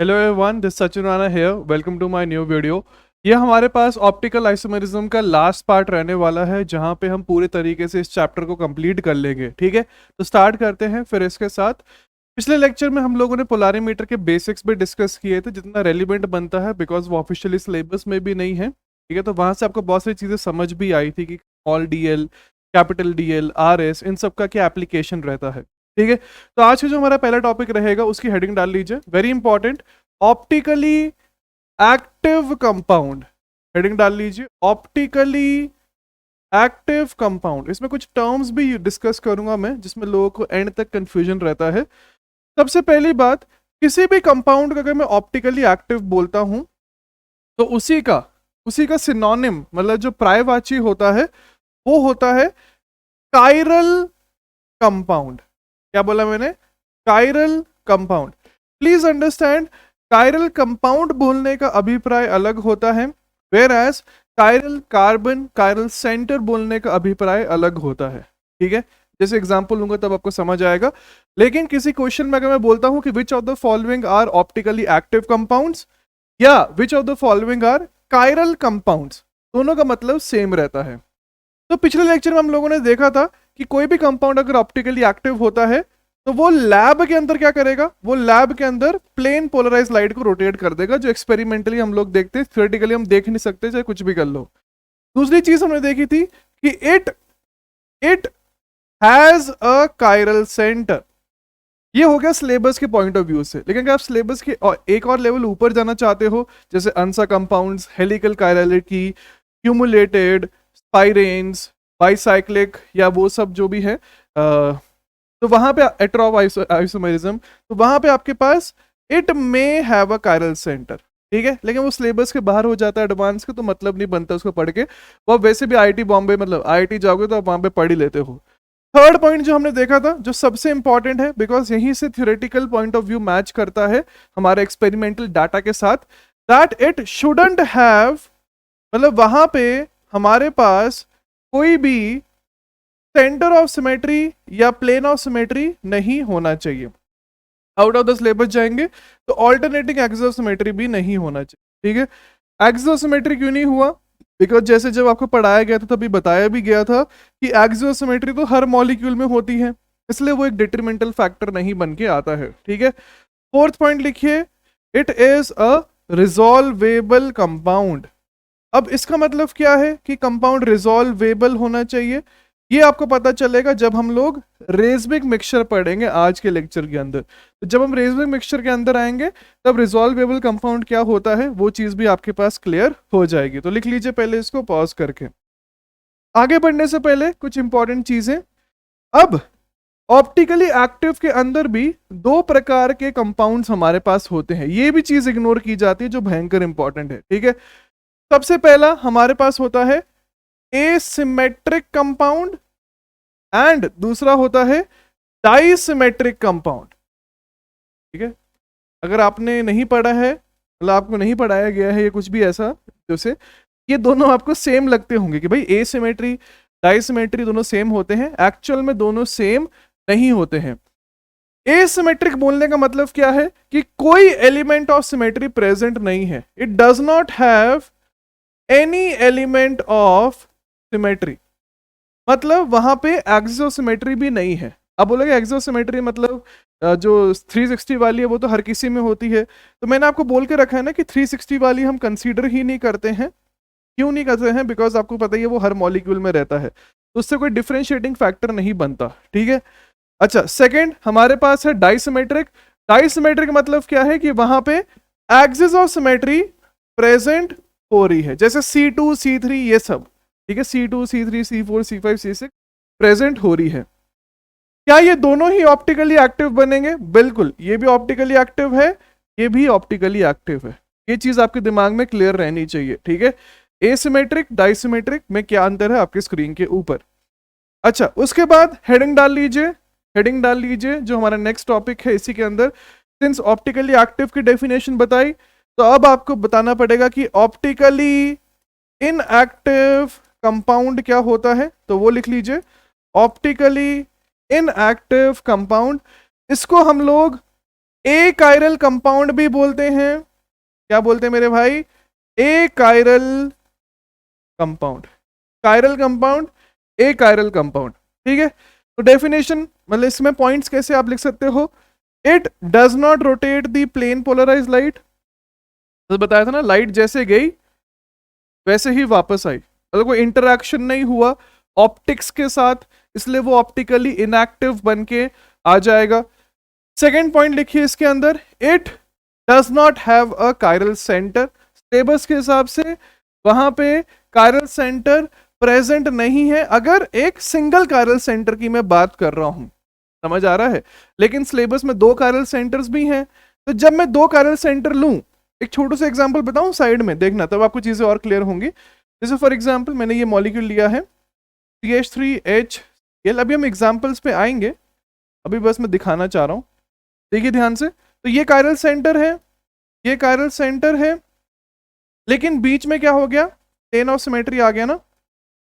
Hello everyone, this Sachin Rana here. Welcome to my new video. ये हमारे पास ऑप्टिकल आइसोमेरिज्म का लास्ट पार्ट रहने वाला है, जहां पे हम पूरे तरीके से इस चैप्टर को कंप्लीट कर लेंगे। ठीक है, तो स्टार्ट करते हैं फिर इसके साथ। पिछले लेक्चर में हम लोगों ने पोलारीमीटर के बेसिक्स भी डिस्कस किए थे, जितना रेलिवेंट बनता है, बिकॉज वो ऑफिशियली सिलेबस में भी नहीं है। ठीक है, तो वहां से आपको बहुत सारी चीज़ें समझ भी आई थी कि small DL, capital DL, RS, इन सब का क्या एप्लीकेशन रहता है। ठीक है, तो आज का जो हमारा पहला टॉपिक रहेगा उसकी हेडिंग डाल लीजिए, very important, optically active compound. Heading डाल लीजिए, ऑप्टिकली एक्टिव कंपाउंड। इसमें कुछ टर्म्स भी डिस्कस करूंगा मैं, जिसमें लोगों को एंड तक कंफ्यूजन रहता है। सबसे पहली बात, किसी भी कंपाउंड का अगर मैं ऑप्टिकली एक्टिव बोलता हूं तो उसी का सिनोनिम, मतलब जो पर्यायवाची होता है, वो होता है कायरल कंपाउंड। क्या बोला मैंने? Chiral compound. Please understand, chiral compound बोलने का अभिप्राय अलग होता है, whereas chiral carbon, chiral centre बोलने का अभिप्राय अलग होता है। ठीक है, जैसे एग्जांपल लूंगा तब आपको समझ आएगा। लेकिन किसी क्वेश्चन में अगर मैं बोलता हूं कि which of the following are optically active compounds या which of the following are chiral compounds, दोनों का मतलब सेम रहता है। तो पिछले लेक्चर में हम लोगों ने देखा था कि कोई भी कंपाउंड अगर ऑप्टिकली एक्टिव होता है तो वो लैब के अंदर क्या करेगा, वो लैब के अंदर प्लेन पोलराइज लाइट को रोटेट कर देगा, जो एक्सपेरिमेंटली हम लोग देखते हैं, थियोरेटिकली हम देख नहीं सकते, चाहे कुछ भी कर लो। दूसरी चीज हमने देखी थी कि it it has a chiral centre. ये हो गया सिलेबस के पॉइंट ऑफ व्यू से। लेकिन अगर आप सिलेबस के एक और लेवल ऊपर जाना चाहते हो, जैसे ansa compounds, helical chirality, cumulated, spiranes, bicyclic, या वो सब जो भी है, तो वहां पे एट्रॉप आइसोमेरिज्म, तो वहां पे आपके पास it may have a chiral centre. ठीक है, लेकिन वो सिलेबस के बाहर हो जाता है एडवांस के, तो मतलब नहीं बनता उसको पढ़ के। वो वैसे भी आईआईटी बॉम्बे, मतलब आईआईटी जाओगे तो आप वहां पे पढ़ ही लेते हो। थर्ड पॉइंट जो हमने देखा था, जो सबसे इंपॉर्टेंट है, बिकॉज यहीं से theoretical point of view match करता है हमारे एक्सपेरिमेंटल डाटा के साथ, दैट इट शुडंट हैव, मतलब वहां पे हमारे पास कोई भी सेंटर ऑफ सिमेट्री या प्लेन ऑफ सिमेट्री नहीं होना चाहिए। आउट ऑफ द सिलेबस जाएंगे तो ऑल्टरनेटिंग एक्सिस ऑफ सिमेट्री भी नहीं होना चाहिए। ठीक है, एक्सिस ऑफ सिमेट्री क्यों नहीं हुआ? बिकॉज जैसे जब आपको पढ़ाया गया था तभी बताया भी गया था कि एक्सिस ऑफ सिमेट्री तो हर मॉलिक्यूल में होती है, इसलिए वो एक डिटरमिनेंटल फैक्टर नहीं बन के आता है। ठीक है, फोर्थ पॉइंट लिखिए, इट इज अ रिजॉल्वेबल कंपाउंड। अब इसका मतलब क्या है कि कंपाउंड रिजॉल्वेबल होना चाहिए? ये आपको पता चलेगा जब हम लोग रेजबिक मिक्सचर पढ़ेंगे आज के लेक्चर के अंदर। तो जब हम रेजबिक मिक्सचर के अंदर आएंगे तब रिजॉल्वेबल कंपाउंड क्या होता है वो चीज भी आपके पास क्लियर हो जाएगी। तो लिख लीजिए पहले इसको पॉज करके। आगे बढ़ने से पहले कुछ इंपॉर्टेंट चीजें। अब ऑप्टिकली एक्टिव के अंदर भी दो प्रकार के कंपाउंड्स हमारे पास होते हैं, ये भी चीज इग्नोर की जाती है जो भयंकर इंपॉर्टेंट है। ठीक है, सबसे पहला हमारे पास होता है एसिमेट्रिक कंपाउंड एंड दूसरा होता है डाइसिमेट्रिक कंपाउंड। ठीक है, अगर आपने नहीं पढ़ा है, मतलब आपको नहीं पढ़ाया गया है ये कुछ भी ऐसा, जैसे ये दोनों आपको सेम लगते होंगे कि भाई एसिमेट्री डाइसिमेट्री दोनों सेम होते हैं, एक्चुअल में दोनों सेम नहीं होते हैं। एसिमेट्रिक बोलने का मतलब क्या है कि कोई एलिमेंट ऑफ सिमेट्री प्रेजेंट नहीं है, it does not have any element of symmetry, मतलब वहां पे एक्सियोसिमेट्री भी नहीं है। अब बोलोगे एक्सियोसिमेट्री मतलब जो 360 वाली है वो तो हर किसी में होती है, तो मैंने आपको बोल के रखा है ना कि 360 वाली हम कंसीडर ही नहीं करते हैं। क्यों नहीं करते हैं? बिकॉज आपको पता ही है वो हर मॉलिक्यूल में रहता है, तो उससे कोई डिफरेंशिएटिंग फैक्टर नहीं बनता। ठीक है, अच्छा, सेकेंड हमारे पास है डाइसिमेट्रिक। डाइसिमेट्रिक मतलब क्या है कि वहां पे एक्सिस ऑफ सिमेट्री प्रेजेंट हो रही है, जैसे C2 C3 ये सब। ठीक है, C2 C3 C4 C5 C6 present हो रही है। क्या ये दोनों ही ऑप्टिकली एक्टिव बनेंगे? बिल्कुल, ये भी ऑप्टिकली एक्टिव है, ये भी ऑप्टिकली एक्टिव है। ये चीज आपके दिमाग में क्लियर रहनी चाहिए। ठीक है, एसिमेट्रिक डाइसिमेट्रिक में क्या अंतर है आपके स्क्रीन के ऊपर। अच्छा, उसके बाद हेडिंग डाल लीजिए, हेडिंग डाल लीजिए जो हमारा नेक्स्ट टॉपिक है इसी के अंदर। सिंस ऑप्टिकली एक्टिव की डेफिनेशन बताई, तो अब आपको बताना पड़ेगा कि ऑप्टिकली इनएक्टिव कंपाउंड क्या होता है, तो वो लिख लीजिए, ऑप्टिकली इनएक्टिव कंपाउंड। इसको हम लोग ए कायरल कंपाउंड भी बोलते हैं। क्या बोलते हैं मेरे भाई? ए कायरल कंपाउंड, कायरल कंपाउंड, ए कायरल कंपाउंड। ठीक है, तो डेफिनेशन मतलब इसमें पॉइंट्स कैसे आप लिख सकते हो? It does not rotate the plane polarise light, तो बताया था ना, लाइट जैसे गई वैसे ही वापस आई, मतलब कोई इंटरैक्शन नहीं हुआ ऑप्टिक्स के साथ, इसलिए वो ऑप्टिकली इनएक्टिव बन के आ जाएगा। सेकेंड पॉइंट लिखिए इसके अंदर, it does not have a chiral centre, स्टेबस के हिसाब से वहां पे कायरल सेंटर प्रेजेंट नहीं है, अगर एक सिंगल कायरल सेंटर की मैं बात कर रहा हूं, समझ आ रहा है। लेकिन सिलेबस में दो कायरल सेंटर्स भी हैं, तो जब मैं दो कायरल सेंटर लूं, एक छोटू सा एग्जांपल बताऊं साइड में, देखना तब आपको चीजें और क्लियर होंगी। जैसे फॉर एग्जांपल मैंने ये मॉलिक्यूल लिया है CH3HCl, अभी हम एग्जांपल्स पे आएंगे, अभी बस मैं दिखाना चाह रहा हूं, देखिए ध्यान से। तो ये कायरल सेंटर है, ये कायरल सेंटर है, लेकिन बीच में क्या हो गया? प्लेन ऑफ सिमेट्री आ गया ना,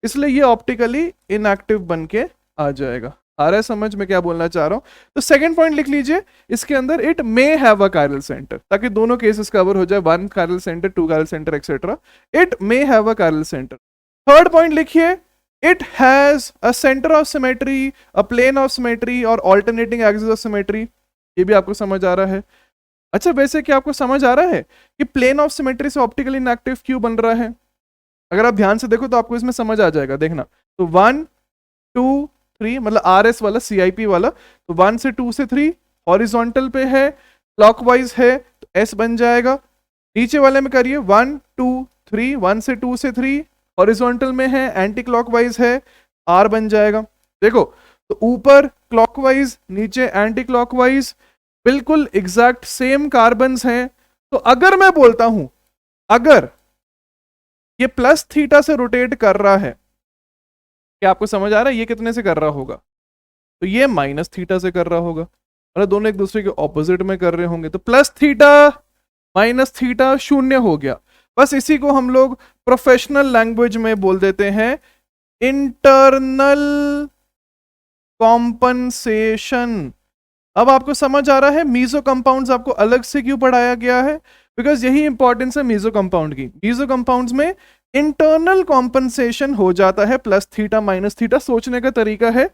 इसलिए ये ऑप्टिकली इनएक्टिव बन के आ जाएगा। आ रहा है समझ में क्या बोलना चाह रहा हूं? तो सेकंड पॉइंट लिख लीजिए इसके अंदर, it may have a chiral centre, ताकि दोनों केसेस कवर हो जाए, one chiral centre, two chiral centre etcetera, it may have a chiral centre. Third point लिखिए, it has a centre of symmetry, a plane of symmetry और alternating axis of symmetry. ये भी आपको समझ आ रहा है? अच्छा, वैसे क्या आपको समझ आ रहा है कि प्लेन ऑफ सिमेट्री से ऑप्टिकली इनएक्टिव क्यों बन रहा है? अगर आप ध्यान से देखो तो आपको इसमें समझ आ जाएगा, देखना। तो 1 2 3 मतलब RS वाला, CIP वाला, तो 1 से 2 से 3 हॉरिजॉन्टल पे है, क्लॉकवाइज है, तो S बन जाएगा। नीचे वाले में करिए 1 2 3, 1 से 2 से 3 हॉरिजॉन्टल में है, एंटी क्लॉकवाइज है, R बन जाएगा। देखो, तो ऊपर क्लॉकवाइज, नीचे एंटी क्लॉकवाइज, बिल्कुल एग्जैक्ट सेम कार्बन्स हैं। तो अगर मैं बोलता हूं, अगर ये प्लस थीटा से रोटेट कर रहा है, क्या आपको समझ आ रहा है ये कितने से कर रहा होगा? तो ये माइनस थीटा से कर रहा होगा, मतलब दोनों एक दूसरे के ऑपोजिट में कर रहे होंगे, तो प्लस थीटा माइनस थीटा शून्य हो गया। बस इसी को हम लोग प्रोफेशनल लैंग्वेज में बोल देते हैं इंटरनल कॉम्पनसेशन। अब आपको समझ आ रहा है मीजो कंपाउंड्स आपको अलग से क्यों पढ़ाया गया है? बिकॉज यही इंपॉर्टेंस है मीजो कंपाउंड की। मीजो कंपाउंड्स में इंटरनल कॉम्पनसेशन हो जाता है, प्लस थीटा माइनस थीटा सोचने का तरीका है,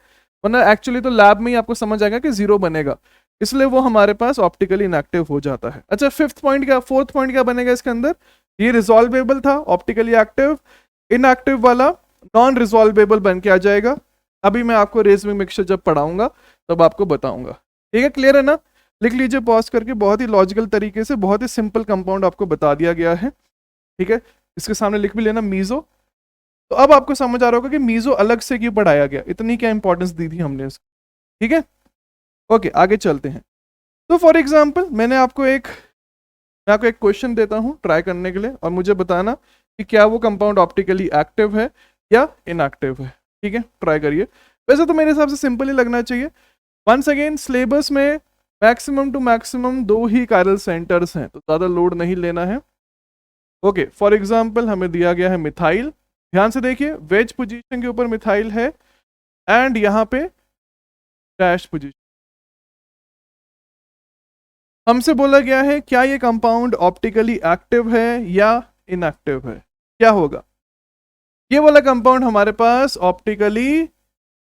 वरना एक्चुअली तो लैब में ही आपको समझ आएगा कि जीरो बनेगा, इसलिए वो हमारे पास ऑप्टिकली इनएक्टिव हो जाता है। अच्छा, फोर्थ पॉइंट क्या बनेगा इसके अंदर? ये रिजॉल्वेबल था, ऑप्टिकली एक्टिव, इनएक्टिव वाला नॉन रिजॉल्वेबल बन के आ जाएगा। अभी मैं आपको रेजमिंग मिक्सचर जब पढ़ाऊंगा तब आपको बताऊंगा। ठीक है, क्लियर है ना? लिख लीजिए पॉज करके, बहुत ही लॉजिकल तरीके से बहुत ही सिंपल कंपाउंड आपको बता दिया गया है। ठीक है, इसके सामने लिख भी लेना मीजो। तो अब आपको समझ आ रहा होगा कि मीजो अलग से क्यों पढ़ाया गया, इतनी क्या इंपॉर्टेंस दी थी हमने इसको। ठीक है, ओके, आगे चलते हैं। तो फॉर एग्जाम्पल मैं आपको एक क्वेश्चन देता हूं ट्राई करने के लिए, और मुझे बताना कि क्या वो कंपाउंड ऑप्टिकली एक्टिव है या इनएक्टिव है। ठीक है, ट्राई करिए। वैसे तो मेरे हिसाब से सिंपल ही लगना चाहिए। वंस अगेन, सिलेबस में मैक्सिमम टू मैक्सिमम दो ही कायरल सेंटर्स हैं, तो ज़्यादा लोड नहीं लेना है। ओके, फॉर एग्जाम्पल हमें दिया गया है मिथाइल, ध्यान से देखिए, वेज पोजीशन के ऊपर मिथाइल है, एंड यहाँ पे डैश पोजीशन। हमसे बोला गया है क्या ये कंपाउंड ऑप्टिकली एक्टिव है या इनएक्टिव है? क्या होगा? ये वाला कंपाउंड हमारे पास ऑप्टिकली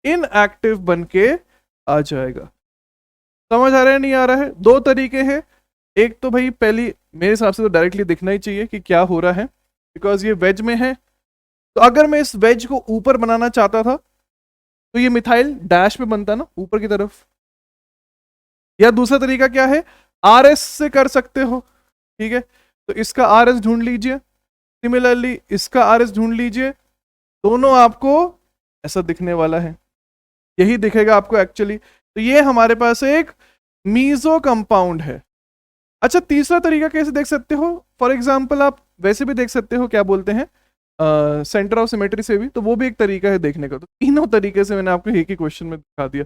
इनएक्टिव बन के आ जाएगा। समझ आ रहा है नहीं आ रहा है? दो तरीके हैं, एक तो भाई पहली मेरे हिसाब से तो डायरेक्टली दिखना ही चाहिए कि क्या हो रहा है, बिकॉज ये वेज में है। तो अगर मैं इस वेज को ऊपर बनाना चाहता था तो ये मिथाइल डैश पे बनता ना ऊपर की तरफ, या दूसरा तरीका क्या है, RS से कर सकते हो। ठीक है, तो इसका RS ढूंढ लीजिए, सिमिलरली इसका RS ढूंढ लीजिए, दोनों आपको ऐसा दिखने वाला है, यही दिखेगा आपको एक्चुअली। तो ये हमारे पास एक मीजो कंपाउंड है। अच्छा, तीसरा तरीका कैसे देख सकते हो? फॉर एग्जाम्पल आप वैसे भी देख सकते हो, क्या बोलते हैं, सेंटर ऑफ सिमेट्री से भी, तो वो भी एक तरीका है देखने का। तो तीनों तरीके से मैंने आपको एक ही क्वेश्चन में दिखा दिया।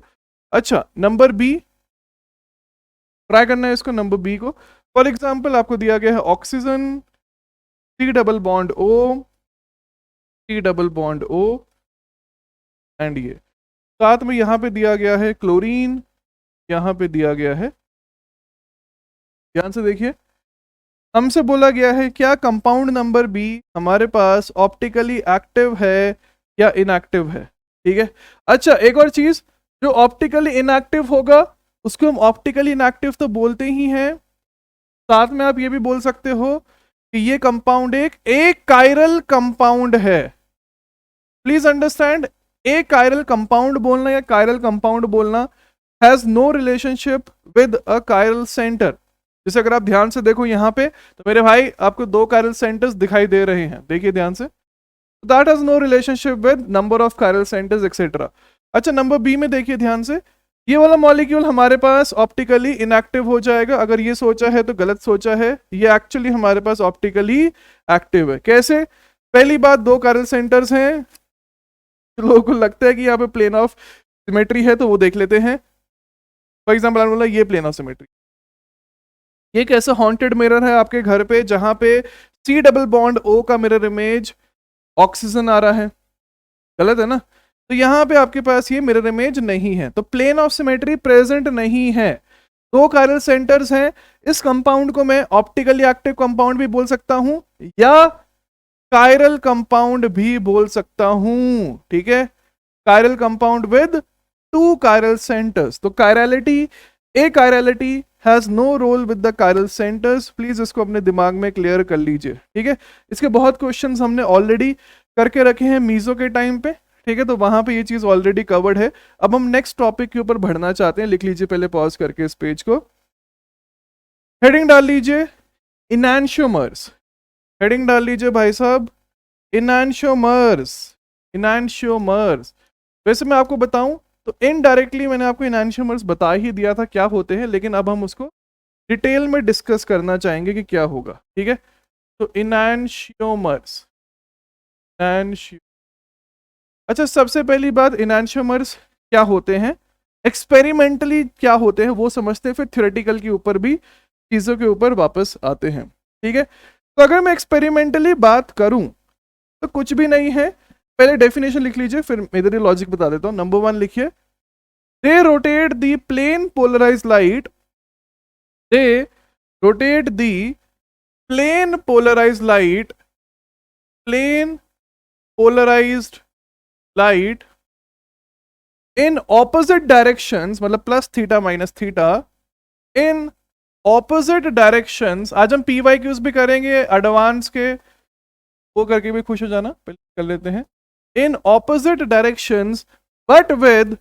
अच्छा, नंबर बी ट्राई करना है इसको, नंबर बी को। फॉर एग्जाम्पल आपको दिया गया है oxygen, C double bond O, C double bond O, and ये साथ में यहाँ पे दिया गया है क्लोरीन, यहाँ पे दिया गया है ध्यान से देखिए, हमसे बोला गया है क्या कंपाउंड नंबर बी हमारे पास ऑप्टिकली एक्टिव है या इनएक्टिव है। ठीक है, अच्छा एक और चीज, जो ऑप्टिकली इनएक्टिव होगा उसको हम ऑप्टिकली इनएक्टिव तो बोलते ही हैं, साथ में आप ये भी बोल सकते हो कि ये कंपाउंड एक कायरल कंपाउंड है। प्लीज अंडरस्टैंड, एक कायरल कंपाउंड बोलना या कायरल कंपाउंड बोलना has no relationship with a chiral centre. जैसे अगर आप ध्यान से देखो यहाँ पे, तो मेरे भाई आपको दो कायरल सेंटर्स दिखाई दे रहे हैं, देखिए ध्यान से, that has no relationship with number of chiral centres etcetera. अच्छा नंबर बी में देखिए ध्यान से, ये वाला मॉलिक्यूल हमारे पास ऑप्टिकली इनएक्टिव हो जाएगा। अगर ये सोचा है तो गलत सोचा है, ये एक्चुअली हमारे पास ऑप्टिकली एक्टिव है। कैसे? पहली बात, दो कायरल सेंटर्स हैं, लोगों को लगता है कि यहाँ पे प्लेन ऑफ सिमेट्री है तो वो देख लेते हैं। फॉर एग्जाम्पल बोला ये प्लेन ऑफ सिमेट्री, ये कैसा हॉन्टेड मिरर है आपके घर पे जहां पे सी डबल बॉन्ड ओ का मिरर इमेज ऑक्सीजन आ रहा है, गलत है ना? तो यहाँ पे आपके पास ये मिरर इमेज नहीं है, तो प्लेन ऑफ सिमेट्री प्रेजेंट नहीं है। दो कायरल सेंटर्स हैं, इस कंपाउंड को मैं ऑप्टिकली एक्टिव कंपाउंड भी बोल सकता हूं या कायरल कंपाउंड भी बोल सकता हूं। ठीक है, chiral compound with two chiral centres. तो chirality, a chirality has no role with the chiral centres. Please इसको अपने दिमाग में क्लियर कर लीजिए। ठीक है, इसके बहुत क्वेश्चंस हमने ऑलरेडी करके रखे हैं मीजो के टाइम पे। ठीक है, तो वहां पे ये चीज ऑलरेडी कवर्ड है। अब हम नेक्स्ट टॉपिक के ऊपर बढ़ना चाहते हैं, लिख लीजिए पहले पॉज करके इस पेज को, हेडिंग डाल लीजिए इनैंशियोमर्स। हेडिंग डाल लीजिए भाई साहब इनैंशियोमर्स। इनैंशियोमर्स, वैसे मैं आपको बताऊं तो इनडायरेक्टली मैंने आपको इनैंशियोमर्स बता ही दिया था क्या होते हैं, लेकिन अब हम उसको डिटेल में डिस्कस करना चाहेंगे कि क्या होगा। ठीक है, तो इनैंशियोमर्स, अच्छा सबसे पहली बात, इनैंशियोमर्स क्या होते हैं, एक्सपेरिमेंटली क्या होते हैं वो समझते हैं, फिर थ्योरेटिकल के ऊपर भी चीज़ों के ऊपर वापस आते हैं। ठीक है, तो अगर मैं एक्सपेरिमेंटली बात करूं तो कुछ भी नहीं है, पहले डेफिनेशन लिख लीजिए फिर इधर ही लॉजिक बता देता हूं। नंबर वन लिखिए, they rotate the plane polarised light, they rotate the plane polarised light, plane polarised light in opposite directions, मतलब plus theta minus theta, in opposite directions. आज हम पी वाई क्यूज भी करेंगे advance के, वो करके भी खुश हो जाना, पहले कर लेते हैं। In opposite directions but with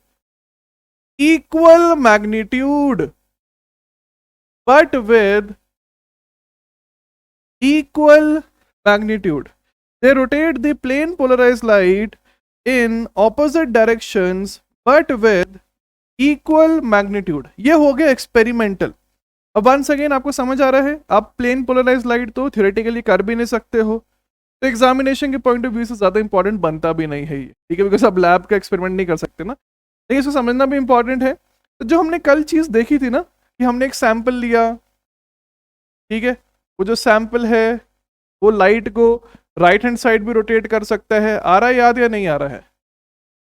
equal magnitude, but with equal magnitude, they rotate the plane polarised light in opposite directions but with equal magnitude. ये हो गया एक्सपेरिमेंटल। अब वंस अगेन आपको समझ आ रहा है, आप प्लेन पोलराइज्ड लाइट तो थ्योरेटिकली कर भी नहीं सकते हो, तो एग्जामिनेशन के पॉइंट ऑफ व्यू से ज्यादा इंपॉर्टेंट बनता भी नहीं है ये। ठीक है, बिकॉज आप लैब का एक्सपेरिमेंट नहीं कर सकते ना, लेकिन इसको समझना भी इंपॉर्टेंट है। तो जो हमने कल चीज देखी थी ना कि हमने एक सैंपल लिया, ठीक है, वो जो सैंपल है वो लाइट को राइट हैंड साइड भी रोटेट कर सकता है, आ रहा है याद या नहीं आ रहा है,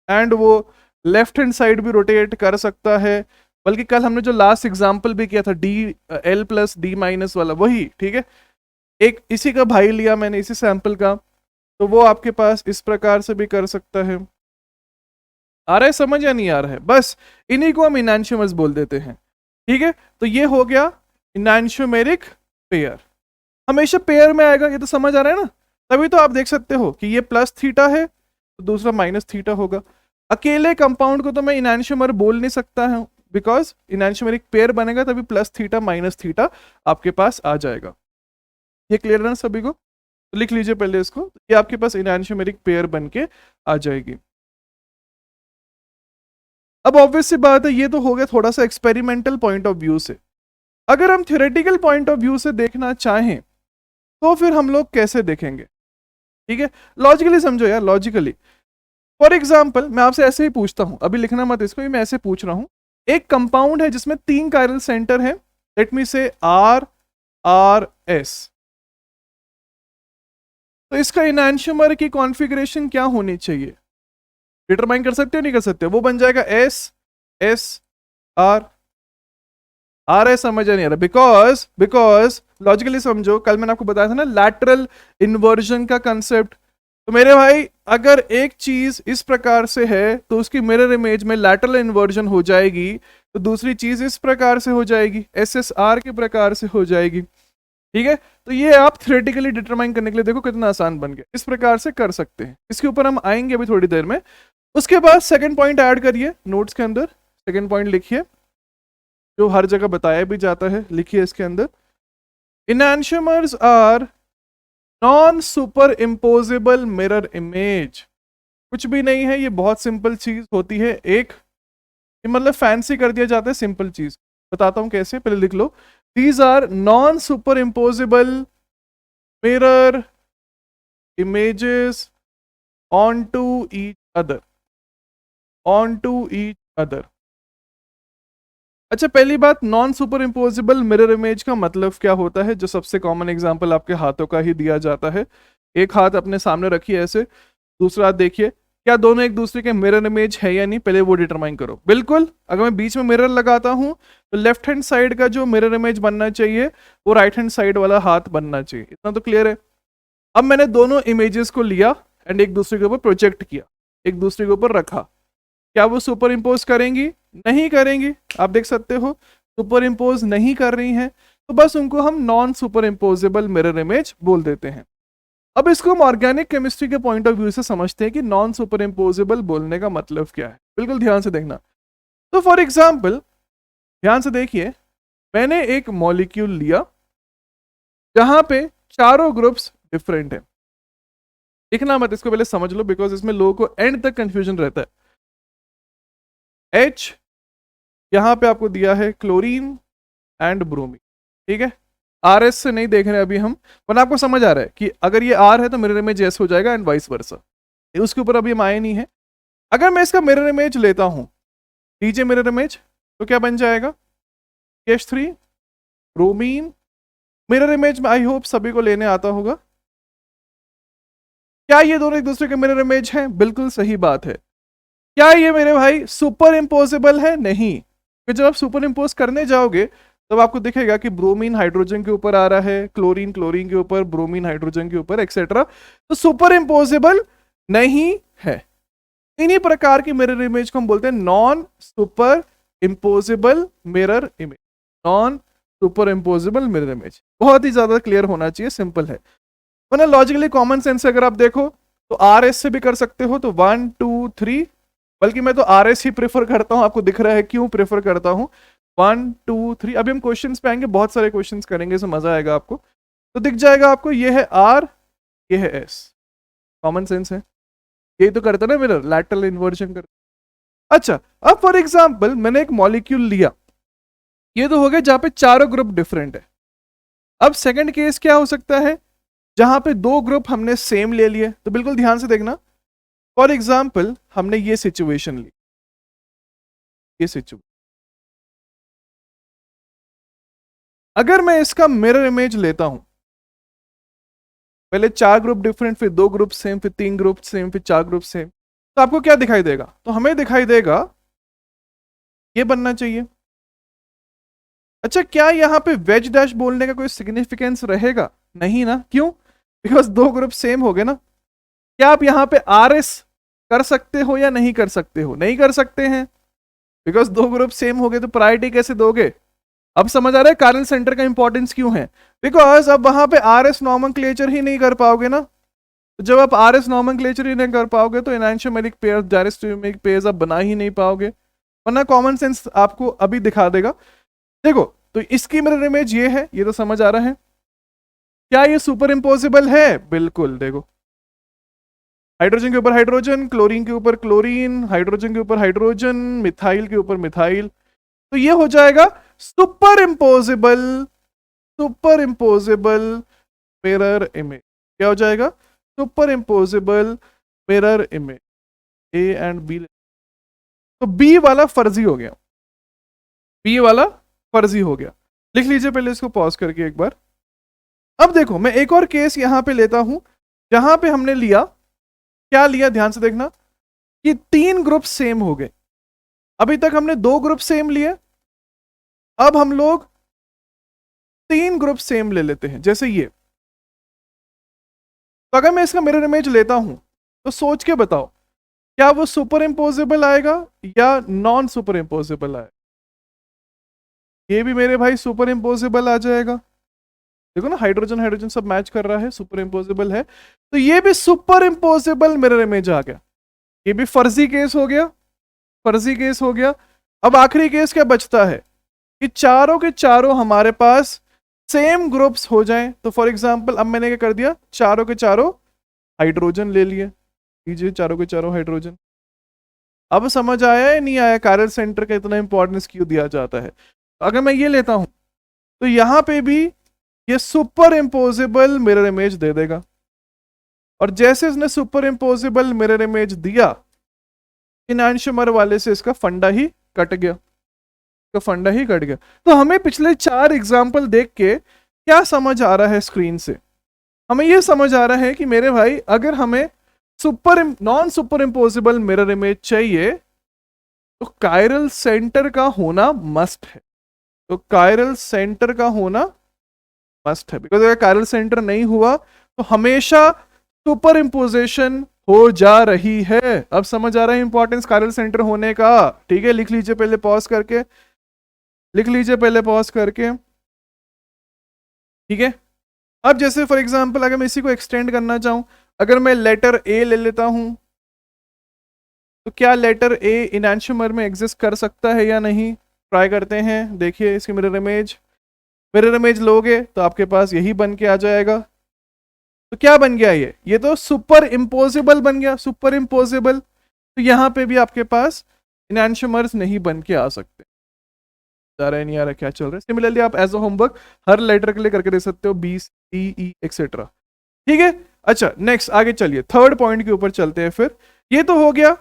एंड वो लेफ्ट हैंड साइड भी रोटेट कर सकता है। बल्कि कल हमने जो लास्ट एग्जांपल भी किया था D L plus D minus वाला, वही, ठीक है, एक इसी का भाई लिया मैंने, इसी सैंपल का, तो वो आपके पास इस प्रकार से भी कर सकता है। आ रहा है समझ या नहीं आ रहा है? बस इन्हीं को हम इनैंशियोमर्स बोल देते हैं। ठीक है, तो ये हो गया इनैंशियोमेरिक पेयर, हमेशा पेयर में आएगा, ये तो समझ आ रहा है ना? तभी तो आप देख सकते हो कि ये प्लस थीटा है तो दूसरा माइनस थीटा होगा। अकेले कंपाउंड को तो मैं इनैंशियोमर बोल नहीं सकता हूं, बिकॉज इनैंशियोमेरिक पेयर बनेगा तभी प्लस थीटा माइनस थीटा आपके पास आ जाएगा। ये क्लियर है ना सभी को? तो लिख लीजिए पहले इसको, ये आपके पास इनैंशियोमेरिक पेयर बन के आ जाएगी। अब ऑब्वियस सी बात है, ये तो हो गया थोड़ा सा एक्सपेरिमेंटल पॉइंट ऑफ व्यू से। अगर हम थ्योरेटिकल पॉइंट ऑफ व्यू से देखना चाहें तो फिर हम लोग कैसे देखेंगे? ठीक है, लॉजिकली समझो यार, लॉजिकली। फॉर एग्जाम्पल मैं आपसे ऐसे ही पूछता हूं, अभी लिखना मत इसको, मैं ऐसे पूछ रहा हूं, एक कंपाउंड है जिसमें 3 कायरल सेंटर है, लेट मी से आर आर एस, तो इसका इनैंशियोमर की कॉन्फ़िगरेशन क्या होनी चाहिए? डिटरमाइन कर सकते हो नहीं कर सकते? वो बन जाएगा एस एस आर। आ रहा है, समझ नहीं आ रहा? बिकॉज बिकॉज लॉजिकली समझो, कल मैंने आपको बताया था ना लैटरल इन्वर्जन का कंसेप्ट। तो मेरे भाई अगर एक चीज इस प्रकार से है तो उसकी मिरर इमेज में लैटरल इन्वर्जन हो जाएगी, तो दूसरी चीज इस प्रकार से हो जाएगी, SSR के प्रकार से हो जाएगी। ठीक है, तो ये आप थ्योरेटिकली डिटरमाइन करने के लिए देखो कितना आसान बन गया, इस प्रकार से कर सकते हैं। इसके ऊपर हम आएंगे अभी थोड़ी देर में। उसके बाद सेकंड पॉइंट ऐड करिए नोट्स के अंदर, सेकंड पॉइंट लिखिए जो हर जगह बताया भी जाता है, लिखिए इसके अंदर, enantiomers are non superimposable mirror image. कुछ भी नहीं है, ये बहुत सिंपल चीज होती है। एक ये मतलब फैंसी कर दिया जाता है सिंपल चीज, बताता हूं कैसे, पहले लिख लो। These are non superimposable mirror images onto each other, onto each other. अच्छा, पहली बात, non super imposable mirror image का मतलब क्या होता है? जो सबसे कॉमन एग्जांपल आपके हाथों का ही दिया जाता है। एक हाथ अपने सामने रखिए ऐसे, दूसरा हाथ देखिए, क्या दोनों एक दूसरे के मिरर इमेज है या नहीं, पहले वो डिटरमाइन करो। बिल्कुल, अगर मैं बीच में मिरर लगाता हूं तो लेफ्ट हैंड साइड का जो मिरर इमेज बनना चाहिए वो राइट हैंड साइड वाला हाथ बनना चाहिए, इतना तो क्लियर है। अब मैंने दोनों इमेजेस को लिया एंड एक दूसरे के ऊपर प्रोजेक्ट किया, एक दूसरे के ऊपर रखा, क्या वो सुपर इम्पोज करेंगी? नहीं करेंगी। आप देख सकते हो सुपर इम्पोज नहीं कर रही हैं, तो बस उनको हम non superimposable mirror image बोल देते हैं। अब इसको हम ऑर्गेनिक केमिस्ट्री के पॉइंट ऑफ व्यू से समझते हैं कि नॉन सुपर इम्पोजेबल बोलने का मतलब क्या है। बिल्कुल ध्यान से देखना। तो फॉर एग्जाम्पल ध्यान से देखिए, मैंने एक मॉलिक्यूल लिया जहां पे चारों ग्रुप्स डिफरेंट है। लिखना मत, इसको पहले समझ लो बिकॉज इसमें लोगों को एंड तक कंफ्यूजन रहता है। H यहां पे आपको दिया है क्लोरीन एंड ब्रोमीन, ठीक है। RS से नहीं देख रहे अभी हम, पर आपको समझ आ रहा है कि अगर ये R है तो मिरर इमेज S हो जाएगा एंड वाइस वर्सा। उसके ऊपर अभी हम आए नहीं है। अगर मैं इसका मिरर इमेज लेता हूं, लीजिए मिरर इमेज, तो क्या बन जाएगा? CH3 bromine. मिरर इमेज में आई होप सभी को लेने आता होगा। क्या ये दोनों एक दूसरे के मिरर इमेज हैं? बिल्कुल सही बात है। क्या ये मेरे भाई सुपर इम्पोजेबल है? नहीं। फिर जब आप सुपर इम्पोज करने जाओगे तब आपको दिखेगा कि ब्रोमीन हाइड्रोजन के ऊपर आ रहा है, क्लोरीन क्लोरीन के ऊपर, ब्रोमीन हाइड्रोजन के ऊपर, एक्सेट्रा। तो सुपर इम्पोजेबल नहीं है। इन्हीं प्रकार की मिरर इमेज को हम बोलते हैं non superimposable mirror image, non superimposable mirror image. बहुत ही ज्यादा क्लियर होना चाहिए, सिंपल है। वरना लॉजिकली कॉमन सेंस से अगर आप देखो तो RS से भी कर सकते हो, तो 1 2 3, बल्कि मैं तो RS ही प्रेफर करता हूं। आपको दिख रहा है क्यों प्रेफर करता हूं? 1 2 3। अभी हम क्वेश्चंस पे आएंगे, बहुत सारे क्वेश्चंस करेंगे, इसमें मजा आएगा आपको। तो दिख जाएगा आपको, ये है R, ये है S। कॉमन सेंस है, यही तो करता ना मिरर, लैटरल इन्वर्जन कर। अच्छा, अब फॉर एग्जाम्पल मैंने एक मॉलिक्यूल लिया, ये तो हो गया जहां पे चारों ग्रुप डिफरेंट है। अब सेकंड केस क्या हो सकता है? जहां पे दो ग्रुप हमने सेम ले लिए। तो बिल्कुल ध्यान से देखना, फॉर एग्जाम्पल हमने ये सिचुएशन ली, ये सिचुएशन, अगर मैं इसका मिरर इमेज लेता हूं, पहले चार ग्रुप डिफरेंट, फिर दो ग्रुप सेम, फिर तीन ग्रुप सेम, फिर चार ग्रुप सेम, तो आपको क्या दिखाई देगा? तो हमें दिखाई देगा ये बनना चाहिए। अच्छा, क्या यहां पे वेज डैश बोलने का कोई सिग्निफिकेंस रहेगा? नहीं ना। क्यों? बिकॉज दो ग्रुप सेम हो गए ना। क्या आप यहां पे RS कर सकते हो या नहीं कर सकते हो? नहीं कर सकते हैं, बिकॉज दो ग्रुप सेम हो गए। तो प्रायोरिटी कैसे दोगे? अब समझ आ रहा है कार्नल सेंटर का इंपॉर्टेंस क्यों है? बिकॉज अब वहां पे RS नॉमेनक्लेचर ही नहीं कर पाओगे ना। तो जब आप RS नॉमेनक्लेचर ही नहीं कर पाओगे तो एनांशियोमेरिक पेयर, डायरेक्ट पेयर्स आप बना ही नहीं पाओगे। वरना कॉमन सेंस आपको अभी दिखा देगा। देखो, तो इसकी मिरर इमेज ये है, ये तो समझ आ रहा है। क्या ये सुपर इम्पोजिबल है? बिल्कुल। देखो, हाइड्रोजन के ऊपर हाइड्रोजन, क्लोरीन के ऊपर क्लोरीन, हाइड्रोजन के ऊपर हाइड्रोजन, मिथाइल के ऊपर मिथाइल, तो ये हो जाएगा super impossible, super imposable mirror image. क्या हो जाएगा? Super imposable mirror image. A and B, तो बी वाला फर्जी हो गया, बी वाला फर्जी हो गया। लिख लीजिए पहले इसको पॉज करके एक बार। अब देखो, मैं एक और केस यहां पे लेता हूं जहां पे हमने लिया, क्या लिया? ध्यान से देखना कि तीन ग्रुप सेम हो गए। अभी तक हमने दो ग्रुप सेम लिए, अब हम लोग 3 ग्रुप सेम ले लेते हैं, जैसे ये। तो अगर मैं इसका मिरर इमेज लेता हूं तो सोच के बताओ, क्या वो सुपर इम्पोजेबल आएगा या नॉन सुपर इम्पोजेबल आएगा? ये भी मेरे भाई सुपर इम्पोजेबल आ जाएगा। देखो ना, हाइड्रोजन हाइड्रोजन सब मैच कर रहा है, सुपर इम्पोजेबल है। तो ये भी सुपर इम्पोजेबल मिरर इमेज आ गया। ये भी फर्जी केस हो गया, फर्जी केस हो गया। अब आखिरी केस क्या बचता है कि चारों के चारों हमारे पास सेम ग्रुप्स हो जाएं। तो फॉर एग्जांपल अब मैंने क्या कर दिया, चारों के चारों हाइड्रोजन ले लिए, लीजिए चारों के चारों हाइड्रोजन। अब समझ आया या नहीं आया कायरल सेंटर का इतना इंपॉर्टेंस क्यों दिया जाता है? अगर मैं ये लेता हूं तो यहां पे भी ये सुपर इम्पोजेबल मिरर इमेज दे देगा, और जैसे इसने सुपर इम्पोजेबल मिरर इमेज दिया, इनैंशियोमर वाले से इसका फंडा ही कट गया, इसका फंडा ही कट गया। तो हमें पिछले 4 एग्जाम्पल देख के क्या समझ आ रहा है स्क्रीन से? हमें यह समझ आ रहा है कि मेरे भाई, अगर हमें non superimposable mirror image चाहिए तो कायरल सेंटर का होना मस्ट है। तो कायरल सेंटर का होना मस्ट है, बिकॉज अगर कायरल सेंटर नहीं हुआ तो हमेशा सुपर इम्पोजिशन हो जा रही है। अब समझ आ रहा है इंपॉर्टेंस कायरल सेंटर होने का? ठीक है, लिख लीजिए पहले पॉज करके, लिख लीजिए पहले पॉज करके। ठीक है, अब जैसे फॉर एग्जांपल अगर मैं इसी को एक्सटेंड करना चाहूं, अगर मैं लेटर ए ले लेता हूं, तो क्या लेटर ए इनैंशियोमर में एग्जिस्ट कर सकता है या नहीं? ट्राई करते हैं, देखिए इसकी मिरर इमेज लोगे तो आपके पास यही बन के आ जाएगा। तो क्या बन गया ये तो सुपर इम्पोजेबल बन गया, सुपर इम्पोजेबल। तो यहां पे भी आपके पास इनैंशियोमर्स नहीं बन के आ सकते। जा रहा है नहीं आ रहा, क्या चल रहा है? सिमिलरली आप एज अ होमवर्क हर लेटर के लिए करके दे सकते हो, बी सी ई एक्सेट्रा। ठीक है, अच्छा नेक्स्ट आगे चलिए, थर्ड पॉइंट के ऊपर चलते हैं। फिर ये तो हो गया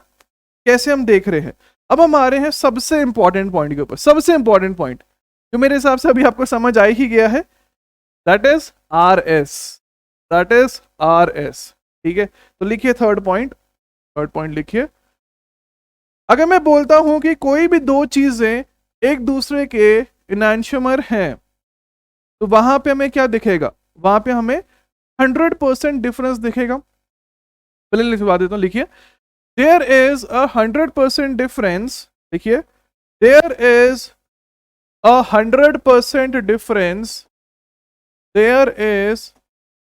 कैसे हम देख रहे हैं। अब हम आ रहे हैं सबसे इंपॉर्टेंट पॉइंट के ऊपर, सबसे इंपॉर्टेंट पॉइंट जो मेरे हिसाब से अभी आपको समझ आ ही गया है, that is R S, that is R S. ठीक है, तो लिखिए थर्ड पॉइंट लिखिए। अगर मैं बोलता हूं कि कोई भी दो चीजें एक दूसरे के इनैंशियोमर हैं, तो वहां पे हमें क्या दिखेगा? वहां पे हमें 100% डिफरेंस दिखेगा। पहले लिखवा देता हूं, लिखिए देयर इज 100% डिफरेंस। लिखिए there is 100% difference, there is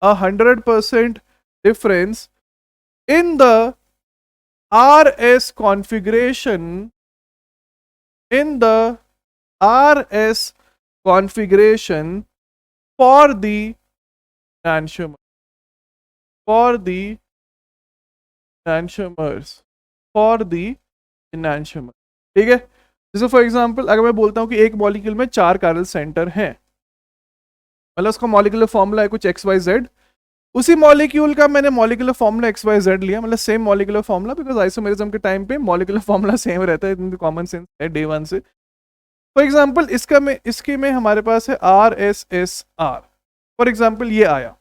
100% difference in the RS configuration, in the RS configuration for the enantiomer, for the enantiomers, for the enantiomer। ठीक है, जैसे फॉर एग्जांपल अगर मैं बोलता हूं कि एक मॉलिक्यूल में 4 कायरल सेंटर हैं, मतलब उसका मॉलिक्यूलर फॉर्मूला है कुछ XYZ, उसी मॉलिक्यूल का मैंने मॉलिक्यूलर फॉर्मूला XYZ लिया, मतलब same molecular formula, because isomerism के टाइम पे मॉलिक्यूलर फॉर्मूला सेम रहता है, कॉमन सेंस है डे 1 से। फॉर एग्जांपल इसके में हमारे पास है RSSR, फॉर एग्जांपल ये आया।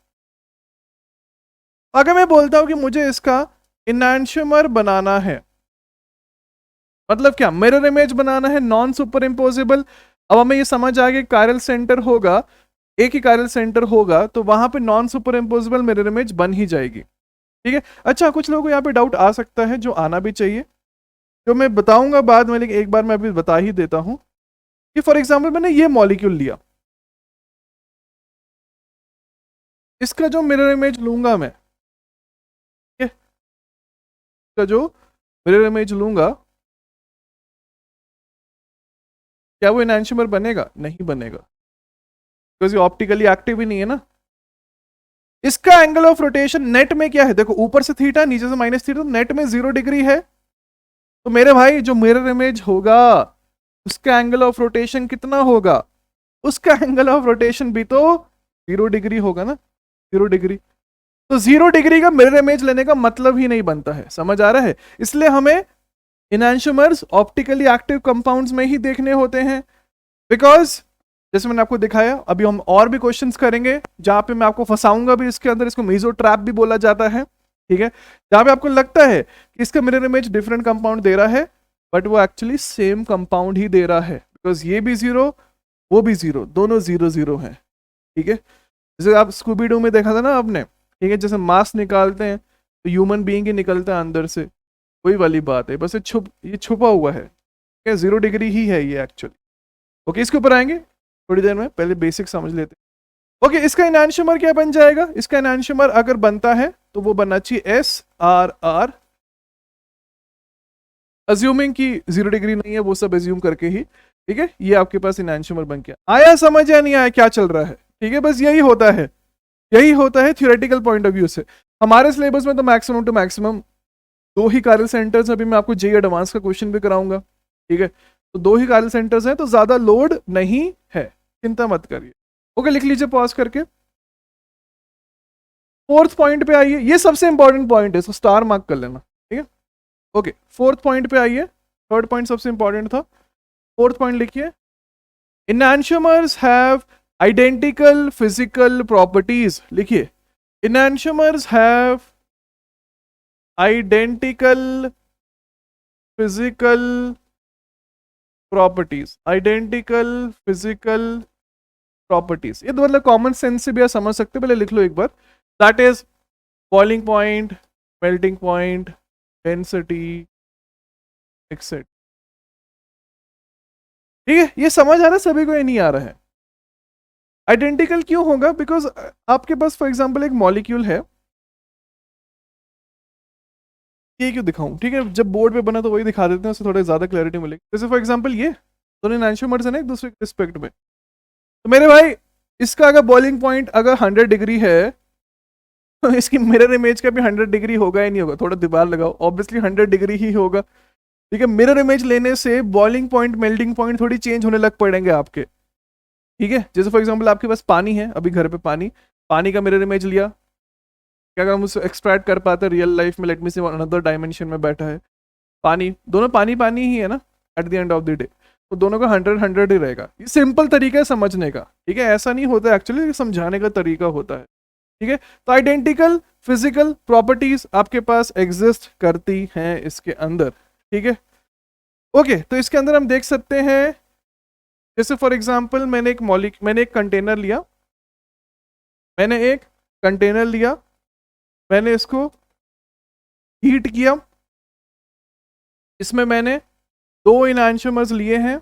अगर मैं बोलता हूं कि मुझे इसका इनैंशियोमर बनाना है, मतलब क्या मिरर इमेज बनाना है, नॉन सुपर इम्पोजेबल। अब हमें ये समझ आ गया कायरल सेंटर होगा, एक ही कायरल सेंटर होगा, तो वहां पे non superimposable mirror image बन ही जाएगी। ठीक है, अच्छा कुछ लोगों को यहाँ पे डाउट आ सकता है, जो आना भी चाहिए, जो मैं बताऊंगा बाद में, लेकिन एक बार मैं अभी बता ही देता हूं कि फॉर एग्जाम्पल मैंने ये मॉलिक्यूल लिया, इसका जो मिरर इमेज लूंगा मैं, इसका जो मिरर इमेज लूंगा, क्या वो एनहांसर बनेगा? नहीं बनेगा, बिकॉज ये ऑप्टिकली एक्टिव ही नहीं है ना। इसका एंगल ऑफ रोटेशन नेट में क्या है? देखो ऊपर से थीटा, नीचे से माइनस थीटा, तो नेट में 0 डिग्री है। तो मेरे भाई जो मिरर इमेज होगा उसका एंगल ऑफ रोटेशन कितना होगा? उसका एंगल ऑफ रोटेशन भी तो 0 डिग्री होगा ना, 0 डिग्री। तो 0 डिग्री का मिरर इमेज लेने का मतलब ही नहीं बनता है, समझ आ रहा है? इसलिए हमें इनैंशियोमर्स ऑप्टिकली एक्टिव कंपाउंड्स में ही देखने होते हैं, बिकॉज जैसे मैंने आपको दिखाया, अभी हम और भी क्वेश्चंस करेंगे जहां पे मैं आपको फंसाऊंगा भी इसके अंदर, इसको मेसो ट्रैप भी बोला जाता है। ठीक है, जहां पे आपको लगता है कि इसका मिरर इमेज डिफरेंट कंपाउंड दे रहा है, बट वो एक्चुअली सेम कंपाउंड ही दे रहा है, बिकॉज ये भी 0 वो भी 0, दोनों 0 0 हैं। ठीक है, जैसे आप स्कूबी डू में देखा था ना आपने, ठीक है, जैसे मास्क निकालते हैं तो ह्यूमन बीइंग ही निकलता है अंदर से, वही वाली बात है, बस ये छुपा हुआ है। क्या 0 डिग्री ही है ये एक्चुअली। ओके, इसके ऊपर आएंगे थोड़ी देर में, पहले बेसिक समझ लेते हैं। ओके, इसका इनैंशियोमर क्या बन जाएगा? इसका इनैंशियोमर अगर बनता है तो वो बनना चाहिए SRR, अज्यूमिंग कि 0 डिग्री नहीं है, वो सब एज्यूम करके ही। ठीक है, ये आपके पास इनैंशियोमर बन गया। आया समझ या नहीं आया क्या चल रहा है? ठीक है, बस यही होता है, यही होता है थ्योरेटिकल पॉइंट ऑफ व्यू से। हमारे सिलेबस में तो मैक्सिमम टू मैक्सिमम 2 ही कार्य सेंटर्स, अभी मैं आपको जेईई एडवांस का क्वेश्चन भी कराऊंगा। ठीक है, तो 2 ही कार्य सेंटर्स हैं, तो ज्यादा लोड नहीं है, चिंता मत करिए। ओके, लिख लीजिए पॉज करके। फोर्थ पॉइंट पे आइए, ये सबसे इंपॉर्टेंट पॉइंट है, इसको स्टार मार्क कर लेना। ठीक है, ओके, फोर्थ पॉइंट पे आइए। थर्ड पॉइंट सबसे इंपॉर्टेंट था, फोर्थ पॉइंट लिखिए। enantiomers have identical physical properties, लिखिए enantiomers have identical physical properties, identical physical properties। ये तो मतलब कॉमन सेंस से भी आप समझ सकते हो, पहले लिख लो एक बार। That is boiling point, melting point, density, etcetera. ठीक है, ये समझ आ रहा है सभी को? ये नहीं आ रहा है? आइडेंटिकल क्यों होगा? बिकॉज आपके पास फॉर एग्जांपल एक मॉलिक्यूल है, ये क्यों दिखाऊं? ठीक है, जब बोर्ड पे बना तो वही दिखा देते हैं, उससे थोड़ा ज्यादा क्लैरिटी मिलेगी। जैसे फॉर एग्जांपल ये दोनों एनैंशियोमर्स हैं ना एक दूसरे के रिस्पेक्ट में, तो मेरे भाई इसका अगर बॉइलिंग पॉइंट अगर 100 डिग्री है तो इसकी मिरर इमेज का भी 100 डिग्री होगा या नहीं होगा? थोड़ा दिमाग लगाओ, ऑब्वियसली 100 डिग्री ही होगा। ठीक है, मिरर इमेज लेने से बॉइलिंग पॉइंट, मेल्टिंग पॉइंट थोड़ी चेंज होने लग पड़ेंगे आपके। ठीक है, जैसे फॉर एग्जांपल आपके पास पानी है, अभी घर पे पानी का मिरर इमेज लिया, क्या अगर हम उसको एक्सट्रैक्ट कर पाते रियल लाइफ में, लेट मी से अनदर डायमेंशन में बैठा है पानी, दोनों पानी पानी ही है ना at the end of the day, तो दोनों का 100 ही रहेगा। ये सिंपल तरीका है समझने का। ठीक है, ऐसा नहीं होता एक्चुअली, समझाने का तरीका होता है। ठीक है, तो आइडेंटिकल फिजिकल प्रॉपर्टीज आपके पास एग्जिस्ट करती हैं इसके अंदर। ठीक है, ओके, तो इसके अंदर हम देख सकते हैं, जैसे फॉर एग्जांपल मैंने एक कंटेनर लिया, मैंने इसको हीट किया, इसमें मैंने 2 इनैंशियोमर्स लिए हैं।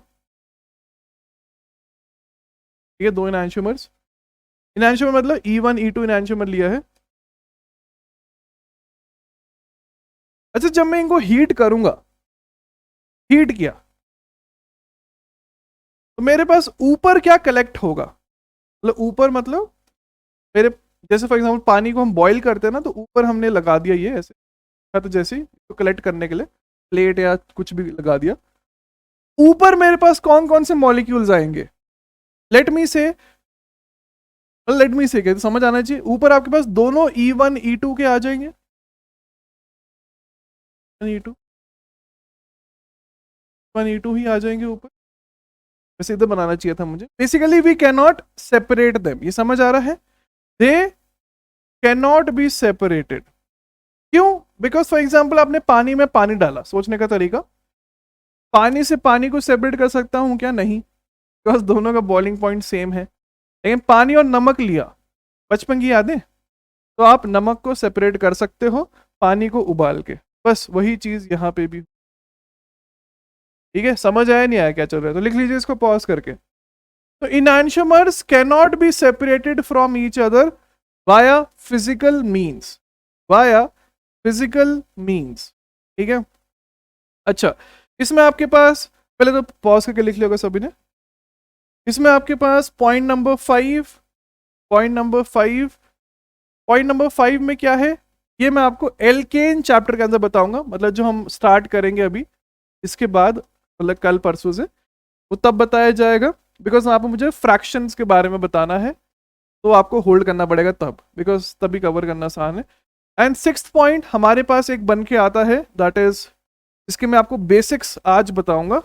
ठीक है, 2 इनैंशियोमर्स मतलब E1 E2 इनैंशियोमर लिया है। अच्छा, जब मैं इनको हीट करूंगा, हीट किया, तो मेरे पास ऊपर क्या कलेक्ट होगा? मतलब ऊपर मतलब मेरे, जैसे फॉर एग्जांपल पानी को हम बॉईल करते हैं ना, तो ऊपर हमने लगा दिया ये ऐसे, तो जैसे तो कलेक्ट करने के लिए प्लेट या कुछ भी लगा दिया, ऊपर मेरे पास कौन कौन से मॉलिक्यूल्स आएंगे? लेट मी से कहते समझ आना चाहिए। ऊपर आपके पास दोनों E1 E2 के आ जाएंगे, E2 1 E2 ही आ जाएंगे ऊपर। वैसे इधर बनाना चाहिए था मुझे। Basically we can not separate them, ये समझ आ रहा है? They can not be separated. क्यों? बिकॉज फॉर एग्जाम्पल आपने पानी में पानी डाला, सोचने का तरीका, पानी से पानी को सेपरेट कर सकता हूं क्या? नहीं, बिकॉज दोनों का बॉइलिंग पॉइंट सेम है। लेकिन पानी और नमक लिया, बचपन की यादें, तो आप नमक को सेपरेट कर सकते हो पानी को उबाल के, बस वही चीज यहाँ पे भी। ठीक है, समझ आया नहीं आया क्या चल रहा है? तो लिख लीजिए इसको पॉज करके। तो enantiomers can not be separated from each other via physical means, ठीक है। अच्छा, इसमें आपके पास, पहले तो पॉज करके लिख लिया सभी ने। इसमें आपके पास पॉइंट नंबर 5 में क्या है, ये मैं आपको एल्केन चैप्टर के अंदर बताऊंगा, मतलब जो हम स्टार्ट करेंगे अभी इसके बाद, मतलब कल परसों से, वो तब बताया जाएगा। बिकॉज वहाँ पर मुझे फ्रैक्शंस के बारे में बताना है, तो आपको होल्ड करना पड़ेगा तब, बिकॉज तभी कवर करना आसान है। एंड 6th पॉइंट हमारे पास एक बन के आता है, दैट इज, इसके मैं आपको बेसिक्स आज बताऊंगा।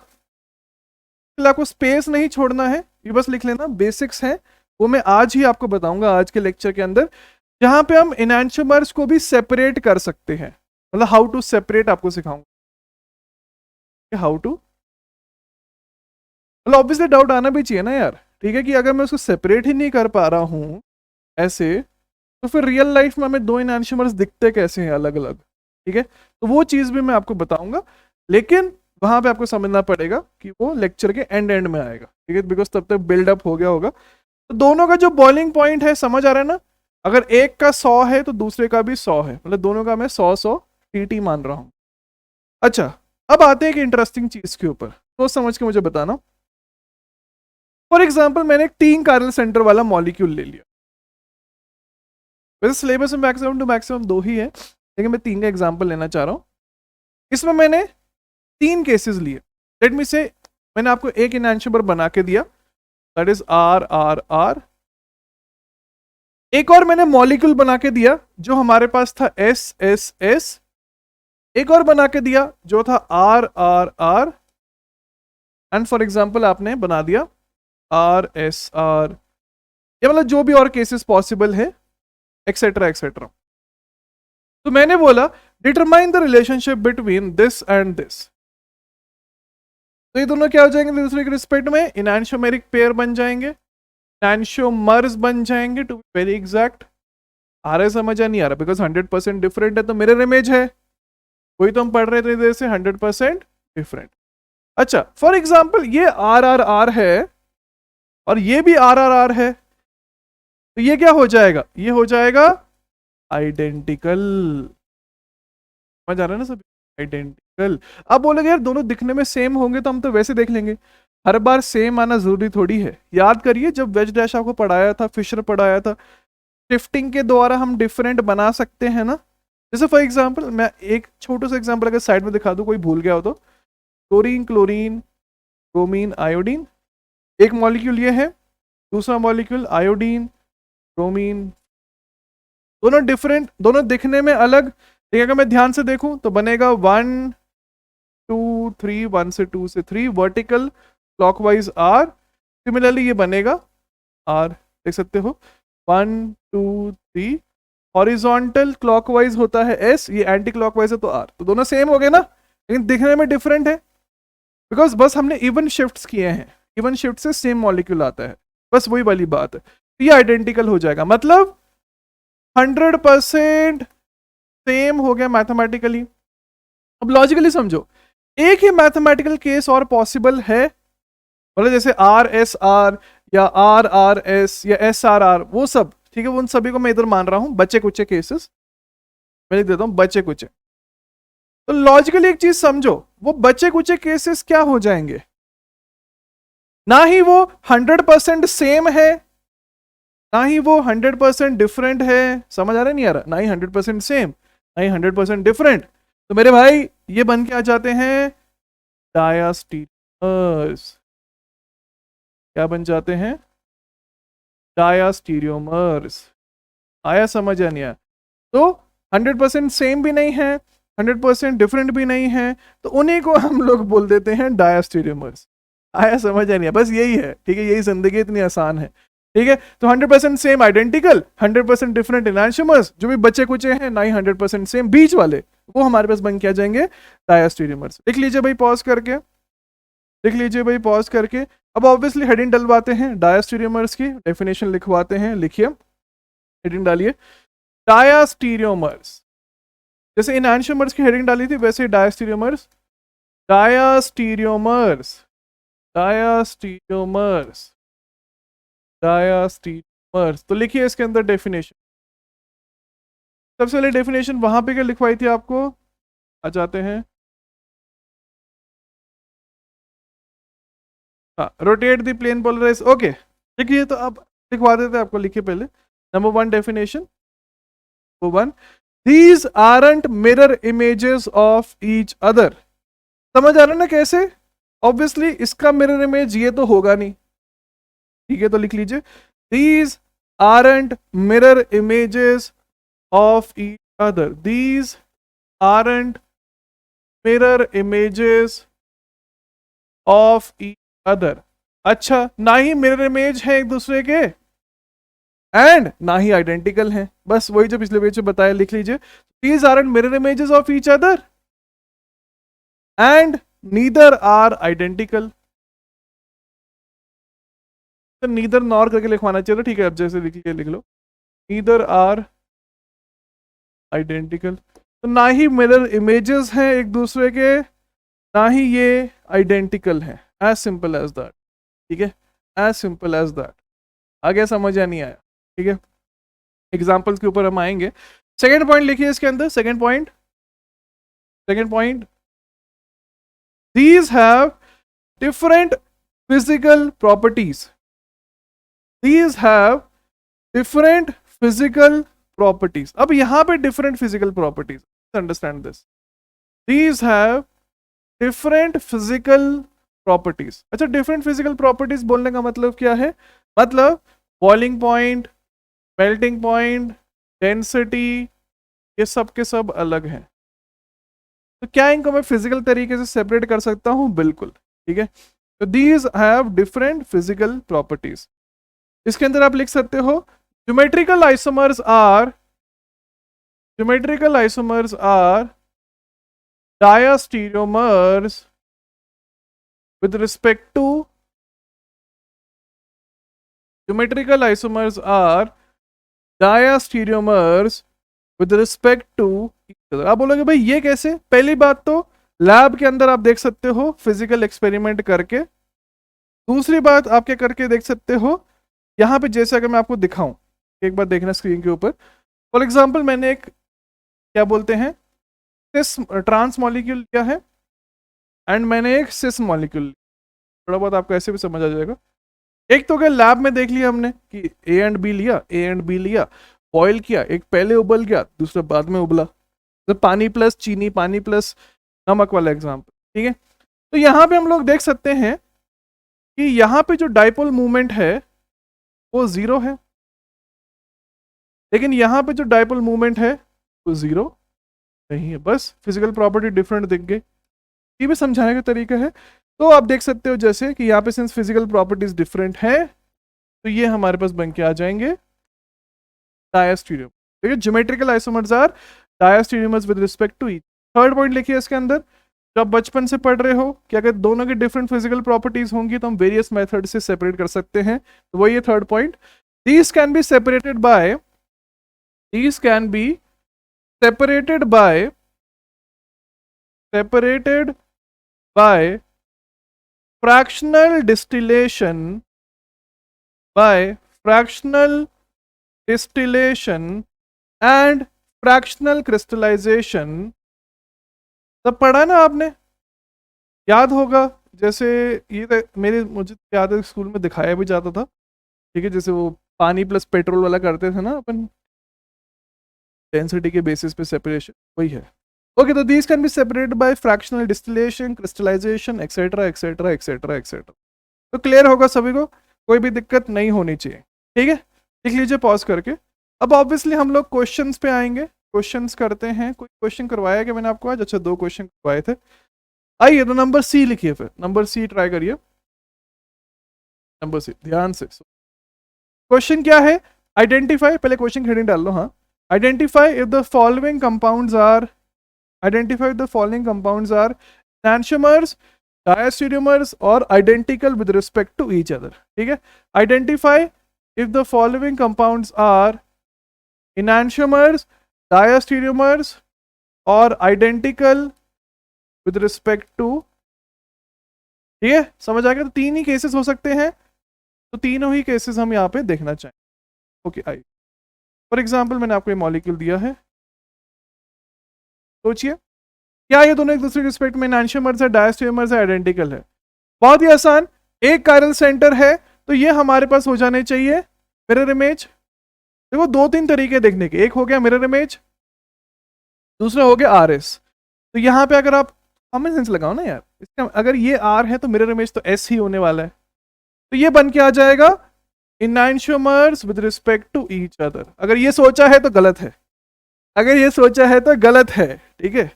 आपको स्पेस नहीं छोड़ना है, ये बस लिख लेना बेसिक्स है, वो मैं आज ही आपको बताऊंगा आज के लेक्चर के अंदर, जहां पे हम इनैंशियोमर्स को भी सेपरेट कर सकते हैं, मतलब हाउ टू सेपरेट आपको सिखाऊंगा, हाउ टू, मतलब ऑब्वियसली डाउट आना भी चाहिए ना यार। ठीक है, कि अगर मैं उसको सेपरेट ही नहीं कर पा रहा हूँ ऐसे, तो फिर रियल लाइफ में हमें दो इनैनिमर्स दिखते कैसे हैं अलग अलग। ठीक है, तो वो चीज़ भी मैं आपको बताऊंगा, लेकिन वहां पे आपको समझना पड़ेगा कि वो लेक्चर के एंड में आएगा। ठीक है, बिकॉज तब तक बिल्डअप हो गया होगा। तो दोनों का जो बॉइलिंग पॉइंट है समझ आ रहा है ना, अगर एक का 100 है तो दूसरे का भी 100 है, मतलब दोनों का मैं 100 टीटी मान रहा हूं। अच्छा, अब आते हैं एक इंटरेस्टिंग चीज के ऊपर, तो समझ के मुझे बताना। फॉर एग्जाम्पल मैंने एक 3 कार्बन सेंटर वाला मॉलिक्यूल ले लिया। वैसे सिलेबस में मैक्सिमम टू मैक्सिमम 2 ही है, लेकिन मैं 3 का एग्जाम्पल लेना चाह रहा हूं। इसमें मैंने 3 केसेस लिए। लेट मी से मैंने आपको एक इनैनिमर बना के दिया, that is R R R. एक और मैंने मॉलिक्यूल बना के दिया जो हमारे पास था एस एस एस। एक और बना के दिया जो था R R R. And for example आपने बना दिया आर एस आर, या मतलब जो भी और केसेस पॉसिबल है, एक्सेट्रा एक्सेट्रा। तो मैंने बोला determine the relationship between this and this. तो ये दोनों क्या हो जाएंगे दूसरे के रिस्पेक्ट में, इनैनिमरिक पेयर बन जाएंगे, इनैनिमर्स बन जाएंगे टू बी वेरी एग्जैक्ट। आ रहा है समझ या नहीं आ रहा? बिकॉज 100% डिफरेंट है तो मिरर इमेज है, वही तो हम पढ़ रहे थे इधर से 100% डिफरेंट। अच्छा, फॉर एग्जाम्पल ये आर आर आर है और ये भी आर आर आर है, तो ये क्या हो जाएगा? ये हो जाएगा आइडेंटिकल। समझ आ रहा है ना सभी? आइडेंटिकल। अब बोलोगे यार दोनों दिखने में सेम होंगे तो हम तो वैसे देख लेंगे। हर बार सेम आना जरूरी थोड़ी है। याद करिए जब वेज डैश आपको पढ़ाया था, फिशर पढ़ाया था, शिफ्टिंग के द्वारा हम डिफरेंट बना सकते हैं ना। जैसे फॉर एग्जांपल मैं एक छोटा सा एग्जांपल अगर साइड में दिखा दूं, कोई भूल गया हो तो, क्लोरीन क्लोरीन ब्रोमीन आयोडीन, एक मॉलिक्यूल ये है, दूसरा मॉलिक्यूल आयोडीन ब्रोमीन, दोनों डिफरेंट, दोनों दिखने में अलग। लेकिन अगर मैं ध्यान से देखूं तो बनेगा 1 2 3, 1 से 2 से 3 वर्टिकल क्लॉकवाइज आर। सिमिलरली ये बनेगा आर, देख सकते हो 1 2 3। हॉरिजॉन्टल क्लॉकवाइज होता है एस, ये एंटी क्लॉकवाइज है तो आर। तो दोनों सेम हो गए ना, लेकिन दिखने में डिफरेंट है बिकॉज बस हमने इवन शिफ्ट्स किए हैं। इवन शिफ्ट से सेम मॉलिक्यूल आता है, बस वही वाली बात है। तो ये आइडेंटिकल हो जाएगा, मतलब 100% सेम हो गया मैथमेटिकली। अब लॉजिकली समझो, एक ही मैथमेटिकल केस और पॉसिबल है, मतलब जैसे आर एस आर या आर आर एस या एस आर आर, वो सब ठीक है, उन सभी को मैं इधर मान रहा हूं बच्चे कुचे केसेस, मैं लिख देता हूं बच्चे कुचे। तो लॉजिकली एक चीज समझो, वो बच्चे कुचे केसेस क्या हो जाएंगे? ना ही वो 100% सेम है, ना ही वो 100% डिफरेंट है। समझ आ रहा है नहीं आ रहा? ना ही 100% सेम, ना ही 100% डिफरेंट। तो मेरे भाई ये बन के आ जाते हैं डायास्टीरियोमर्स। क्या बन जाते हैं? डायास्टीरियोमर्स। आया समझ या नहीं आया? तो 100% सेम भी नहीं है, 100% डिफरेंट भी नहीं है, तो उन्हीं को हम लोग बोल देते हैं डायास्टीरियोमर्स। आया समझ या नहीं आया? बस यही है, ठीक है, यही जिंदगी इतनी आसान है। ठीक है, तो 100% सेम आइडेंटिकल, 100% डिफरेंट इनैनिमर्स, जो भी बच्चे कुचे हैं ना ही 100% सेम बीच वाले, वो हमारे पास बन के आ जाएंगे डायास्टीरियोमर्स। लिख लीजिए भाई पॉज करके, लिख लीजिए भाई पॉज करके। अब ऑब्वियसली हेडिंग डलवाते हैं, डायास्टीरियोमर्स की डेफिनेशन लिखवाते हैं। लिखिए, हेडिंग डालिए डायास्टीरियोमर्स। जैसे इनैनिमर्स की हेडिंग डाली थी वैसे डायास्टीरियोमर्स, डायास्टीरियोमर्स, डायास्टीरियोमर्स, डायास्टीरियोमर्स। तो लिखिए इसके अंदर डेफिनेशन। सबसे पहले डेफिनेशन वहां पे क्या लिखवाई थी आपको, आ जाते हैं, हाँ, rotate the plane polarise. Okay, लिखिए, तो अब लिखवा देते हैं आपको। लिखिए पहले number 1 definition, number 1, these aren't mirror images of each other। समझ आ रहा है ना कैसे? ऑब्वियसली इसका मिरर इमेज ये तो होगा नहीं, ठीक है, तो लिख लीजिए these aren't mirror images of each other, these aren't mirror images of each other। अच्छा, ना ही मिरर इमेज है एक दूसरे के, एंड ना ही आइडेंटिकल हैं, बस वही जो पिछले पेज में बताया। लिख लीजिए these aren't mirror images of each other and neither are identical। तो नीदर नॉर करके लिखवाना चाहिए था, ठीक है, अब जैसे लिख लो नीदर आर आइडेंटिकल। तो ना ही मिरर इमेजेस हैं एक दूसरे के, ना ही ये आइडेंटिकल हैं, एज सिंपल एज दैट, ठीक है, एज सिंपल एज दैट। आगे समझ या नहीं आया? ठीक है, एग्जाम्पल्स के ऊपर हम आएंगे। सेकेंड पॉइंट लिखिए इसके अंदर, second point these have different physical properties, these have different physical properties। अब यहां पे different physical properties, understand this, these have different physical properties। अच्छा, different physical properties बोलने का मतलब क्या है? मतलब boiling point, melting point, density, ये सब के सब अलग हैं। तो क्या इनको मैं फिजिकल तरीके से सेपरेट कर सकता हूं? बिल्कुल, ठीक है। तो these have different physical properties. इसके अंदर आप लिख सकते हो geometrical isomers are diastereomers with respect to geometrical isomers are diastereomers with respect to each other। आप बोलोगे भाई ये कैसे? पहली बात तो लैब के अंदर आप देख सकते हो फिजिकल एक्सपेरिमेंट करके। दूसरी बात आप क्या करके देख सकते हो, यहाँ पे जैसे अगर मैं आपको दिखाऊं, एक बार देखना स्क्रीन के ऊपर। फॉर एग्जांपल मैंने एक क्या बोलते हैं सिस ट्रांस मॉलिक्यूल लिया है एंड मैंने एक सिस मॉलिक्यूल, थोड़ा बहुत आपको ऐसे भी समझ आ जाएगा। एक तो क्या लैब में देख लिया हमने कि ए एंड बी लिया, बॉयल किया, एक पहले उबल गया, दूसरा बाद में उबला, तो पानी प्लस चीनी, पानी प्लस नमक वाला एग्जाम्पल, ठीक है। तो यहाँ पे हम लोग देख सकते हैं कि यहाँ पे जो डाइपोल मूवमेंट है वो जीरो है, लेकिन यहाँ पे जो डाइपोल मूवमेंट है वो जीरो नहीं है, बस फिजिकल प्रॉपर्टी डिफरेंट दिख गई। ये भी समझाने का तरीका है। तो आप देख सकते हो जैसे कि यहाँ पे सिंस फिजिकल प्रॉपर्टीज डिफरेंट है तो ये हमारे पास बन के आ जाएंगे डायस्टीरियम। देखिए geometrical isomers are diastereomers with respect to each. Third point लिखिए इसके अंदर, जब बचपन से पढ़ रहे हो कि अगर दोनों की डिफरेंट फिजिकल प्रॉपर्टीज होंगी तो हम वेरियस मेथड से सेपरेट कर सकते हैं, तो वही है third point. These can be separated bye fractional distillation and fractional crystallization। सब पढ़ा ना आपने, याद होगा। जैसे ये मुझे याद है स्कूल में दिखाया भी जाता था, ठीक है, जैसे वो पानी प्लस पेट्रोल वाला करते थे ना अपन, डेंसिटी के बेसिस पे सेपरेशन, वही है। ओके, तो these can be separated by fractional distillation, crystallisation, etcetera etcetera etcetera etcetera. तो क्लियर होगा सभी को, कोई भी दिक्कत नहीं होनी चाहिए, ठीक है। लिख लीजिए पॉज करके। अब ऑब्वियसली हम लोग क्वेश्चंस पे आएंगे, क्वेश्चंस करते हैं। कोई क्वेश्चन करवाया क्या मैंने आपको आज? अच्छा, 2 क्वेश्चन करवाए थे। आइए तो नंबर सी लिखिए, फिर नंबर सी ट्राई करिए, नंबर सी ध्यान से। क्वेश्चन क्या है? आइडेंटिफाई, पहले क्वेश्चन हेडिंग डाल लो। हाँ, identify if the following compounds are enantiomers, diastereomers और identical with respect to each other, ठीक है। Identify if the following compounds are enantiomers, diastereomers और identical with respect to, ठीक है, समझ आ गया। तो 3 ही केसेस हो सकते हैं, तो तीनों ही केसेस हम यहाँ पे देखना चाहेंगे। ओके, आई फॉर एग्जाम्पल मैंने आपको ये मॉलिक्यूल दिया है, सोचिए क्या ये दोनों एक दूसरे के रिस्पेक्ट में एनांशियोमर्स है, डायस्टेरियोमर्स है, आइडेंटिकल है? बहुत ही आसान, एक कायरल सेंटर है तो ये हमारे पास हो जाने चाहिए मिरर इमेज। देखो 2-3 तरीके देखने के, एक हो गया मिरर इमेज, दूसरा हो गया आरएस। तो यहाँ पे अगर आप कॉमन सेंस लगाओ ना यार, इसका अगर ये आर है तो मिरर इमेज तो एस ही होने वाला है, तो ये बन के आ जाएगा enantiomers with respect to each other. अगर ये सोचा है तो गलत है, अगर ये सोचा है तो गलत है, ठीक है।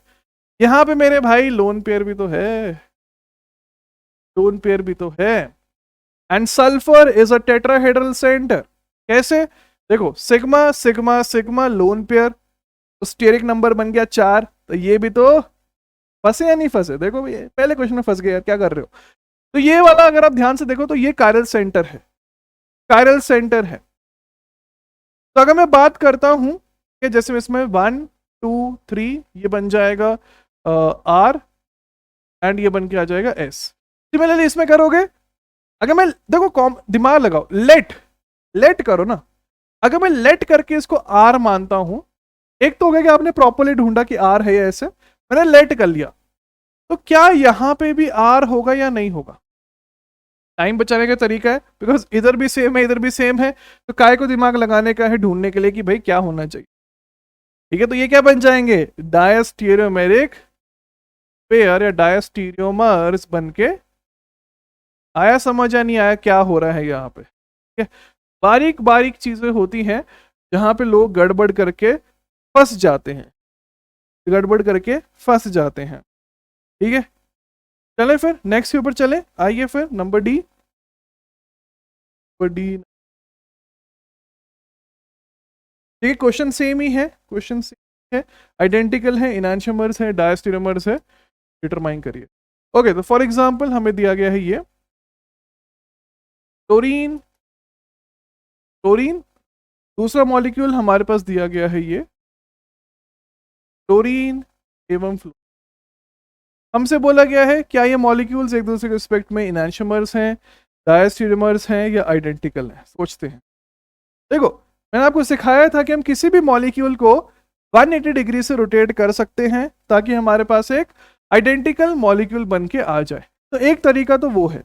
यहां पे मेरे भाई लोन पेयर भी तो है, लोन पेयर भी तो है। And sulphur is a tetrahedral centre. कैसे? देखो sigma sigma sigma lone pair, तो स्टेरिक नंबर बन गया 4, तो ये भी तो फंसे या नहीं फंसे? देखो पहले क्वेश्चन में फंस गए यार, क्या कर रहे हो। तो ये वाला अगर आप ध्यान से देखो तो ये कायरल सेंटर है, कायरल सेंटर है। तो अगर मैं बात करता हूं कि जैसे इसमें 1 2 3 ये बन जाएगा R एंड ये बन के आ जाएगा S। सिमिलरली इसमें करोगे, अगर मैं देखो दिमाग लगाओ, लेट करो ना। अगर मैं लेट करके इसको R मानता हूं, एक तो हो गया कि आपने प्रॉपरली ढूंढा कि R है या ऐसे, मैंने लेट कर लिया, तो क्या यहां पे भी R होगा या नहीं होगा? टाइम बचाने का तरीका है, बिकॉज इधर भी सेम है इधर भी सेम है, तो काय को दिमाग लगाने का है ढूंढने के लिए कि भाई क्या होना चाहिए। ठीक है, तो ये क्या बन जाएंगे, डायस्टीरियोमेरिक पेयर या डायस्टीरियोमर्स बन के आया समझ या नहीं आया क्या हो रहा है यहाँ पे? ठीक है, बारीक बारीक चीजें होती हैं जहां पे लोग गड़बड़ करके फंस जाते हैं, गड़बड़ करके फंस जाते हैं। ठीक है, चले फिर नेक्स्ट के ऊपर चले, आइए फिर नंबर डी। ठीक है, क्वेश्चन सेम ही है, क्वेश्चन सेम है, आइडेंटिकल है, इनांशियोमर्स है, डायस्टीरियोमर्स है, डिटरमाइन करिए। ओके, तो फॉर एग्जांपल हमें दिया गया है ये क्लोरीन, क्लोरीन, दूसरा मॉलिक्यूल हमारे पास दिया गया है ये क्लोरीन एवं फ्लोरीन। हमसे बोला गया है क्या ये मॉलिक्यूल्स एक दूसरे के रिस्पेक्ट में इनांशियोमर्स हैं, डायस्टीरियोमर्स हैं या आइडेंटिकल हैं? सोचते हैं। देखो, मैंने आपको सिखाया था कि हम किसी भी मॉलिक्यूल को 180 डिग्री से रोटेट कर सकते हैं ताकि हमारे पास एक आइडेंटिकल मॉलिक्यूल बन के आ जाए। तो एक तरीका तो वो है,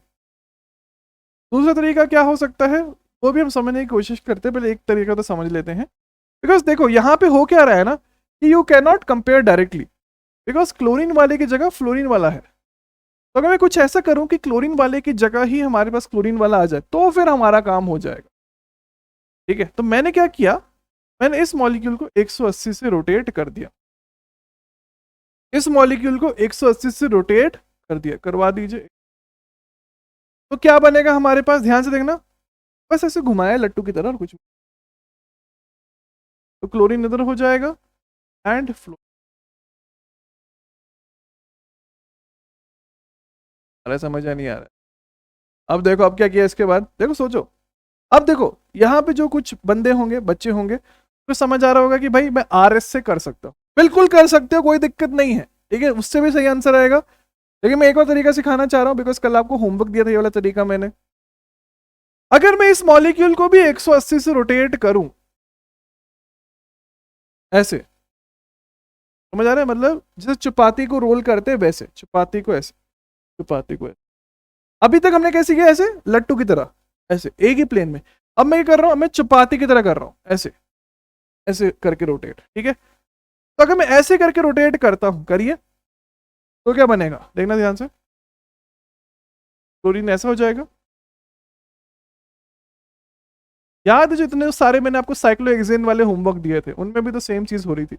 दूसरा तरीका क्या हो सकता है वो भी हम समझने की कोशिश करते हैं, पहले एक तरीका तो समझ लेते हैं। बिकॉज देखो यहाँ पे हो क्या रहा है ना कि you can not compare directly, because chlorine वाले की जगह फ्लोरीन वाला है। तो अगर मैं कुछ ऐसा करूं कि क्लोरीन वाले की जगह ही हमारे पास क्लोरीन वाला आ जाए तो फिर हमारा काम हो जाएगा। ठीक है, तो मैंने क्या किया, मैंने इस मॉलिक्यूल को 180 से रोटेट कर दिया, इस मॉलिक्यूल को 180 से रोटेट कर दिया, करवा दीजिए। तो क्या बनेगा हमारे पास, ध्यान से देखना, बस ऐसे घुमाया लट्टू की तरह और कुछ, तो क्लोरीन इधर हो जाएगा एंड फ्लो। अरे समझ नहीं आ रहा है। अब देखो अब क्या किया इसके बाद, देखो सोचो, अब देखो यहाँ पे जो कुछ बंदे होंगे, बच्चे होंगे, तो समझ आ रहा होगा कि भाई मैं RS से कर सकता हूँ। बिल्कुल कर सकते हो, कोई दिक्कत नहीं है। ठीक है, उससे भी सही आंसर आएगा, लेकिन मैं एक और तरीका सिखाना चाह रहा हूँ बिकॉज कल आपको होमवर्क दिया था ये वाला तरीका मैंने। अगर मैं इस मॉलिक्यूल को भी 180 से रोटेट करूं ऐसे, समझ आ रहा है, मतलब जैसे चपाती को रोल करते हैं वैसे, चपाती को ऐसे, चपाती को ऐसे। अभी तक हमने कैसे किया, ऐसे लट्टू की तरह, ऐसे एक ही प्लेन में। अब मैं ये कर रहा हूं, मैं चपाती की तरह कर रहा हूं, ऐसे ऐसे करके रोटेट। ठीक है, तो अगर मैं ऐसे करके रोटेट करता हूं, करिए, तो क्या बनेगा, देखना ध्यान से, क्लोरीन ऐसा हो जाएगा। याद है जो इतने सारे मैंने आपको साइक्लोहेक्सेन वाले होमवर्क दिए थे उनमें भी तो सेम चीज हो रही थी।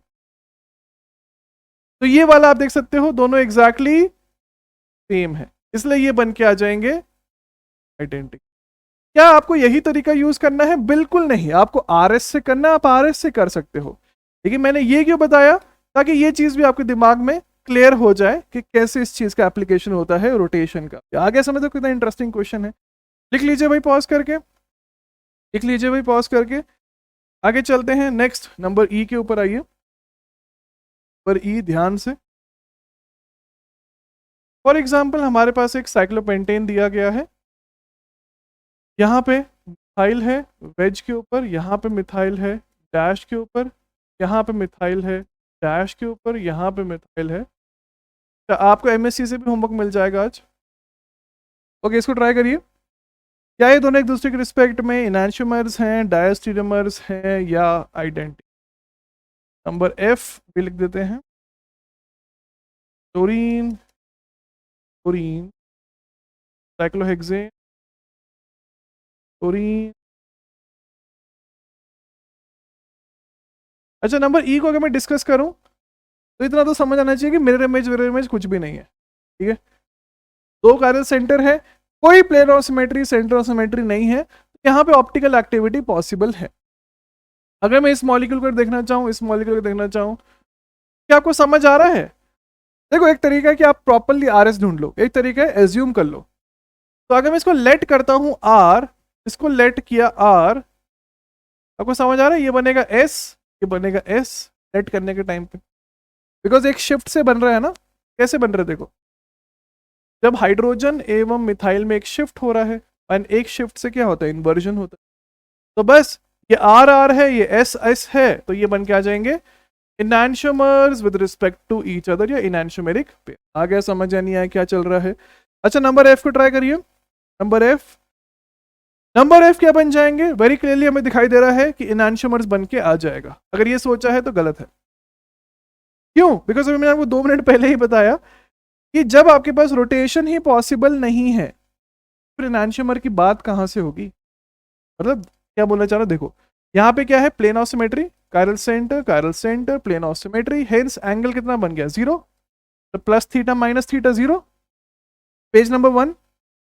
तो ये वाला आप देख सकते हो दोनों एग्जैक्टली सेम है, इसलिए ये बन के आ जाएंगे आइडेंटिकल। क्या आपको यही तरीका यूज करना है? बिल्कुल नहीं, आपको RS से करना है, आप RS से कर सकते हो, लेकिन मैंने ये क्यों बताया, ताकि ये चीज भी आपके दिमाग में क्लियर हो जाए कि कैसे इस चीज का एप्लीकेशन होता है रोटेशन का। आगे समझो कितना इंटरेस्टिंग क्वेश्चन है। लिख लीजिए भाई पॉज करके, लिख लीजिए भाई पॉज करके। आगे चलते हैं, नेक्स्ट नंबर E के ऊपर आइए, नंबर E ध्यान से। फॉर एग्जाम्पल हमारे पास एक साइक्लोपेंटेन दिया गया है, यहाँ पे मिथाइल है वेज के ऊपर, यहाँ पे मिथाइल है डैश के ऊपर, यहाँ पे मिथाइल है डैश के ऊपर, यहाँ पे मिथाइल है। तो आपको MSc से भी होमवर्क मिल जाएगा आज। ओके, इसको ट्राई करिए। क्या ये दोनों एक दूसरे के रिस्पेक्ट में इनैंशियोमर्स हैं, डायस्टीरियोमर्स हैं या आइडेंटिटी? नंबर F भी लिख देते हैं, क्लोरीन, क्लोरीन, साइक्लोहेक्सेन, क्लोरीन। अच्छा, नंबर E को अगर मैं डिस्कस करूं तो इतना तो समझ आना चाहिए कि मिरर इमेज कुछ भी नहीं है। ठीक है, दो कायरल सेंटर है, कोई plane of symmetry, centre of symmetry नहीं है, तो यहाँ पे ऑप्टिकल एक्टिविटी पॉसिबल है। अगर मैं इस मॉलिक्यूल को देखना चाहूँ, इस मॉलिक्यूल को देखना चाहूँ, क्या आपको समझ आ रहा है? देखो, एक तरीका है कि आप प्रॉपरली RS ढूंढ लो, एक तरीका है एज्यूम कर लो। तो अगर मैं इसको लेट करता हूँ R, इसको लेट किया R, आपको समझ आ रहा है, ये बनेगा S, ये बनेगा S लेट करने के टाइम पे, बिकॉज एक शिफ्ट से बन रहा है ना। कैसे बन रहा है देखो, जब हाइड्रोजन एवं मिथाइल में एक शिफ्ट हो रहा है, एंड एक शिफ्ट से क्या होता है, इन्वर्जन होता है। तो बस ये आर आर है, ये एस एस है, तो ये बन के आ जाएंगे enantiomers with respect to each other, या इनैंशियोमेरिक पेयर। आ गया समझ, या नहीं आया क्या चल रहा है। अच्छा नंबर एफ को ट्राई करिए। नंबर एफ, नंबर एफ क्या बन जाएंगे, वेरी क्लियरली हमें दिखाई दे रहा है कि इनैंशियोमर्स बन के आ जाएगा। अगर ये सोचा है तो गलत है। क्यों? बिकॉज मैंने आपको 2 मिनट पहले ही बताया कि जब आपके पास रोटेशन ही पॉसिबल नहीं है, फिर इनैंशियोमर की बात कहां से होगी। मतलब क्या बोलना चाह रहा, देखो यहाँ पे क्या है, plane of symmetry, chiral centre, plane of symmetry, hence angle कितना बन गया, 0, तो plus theta minus theta 0। Page number 1,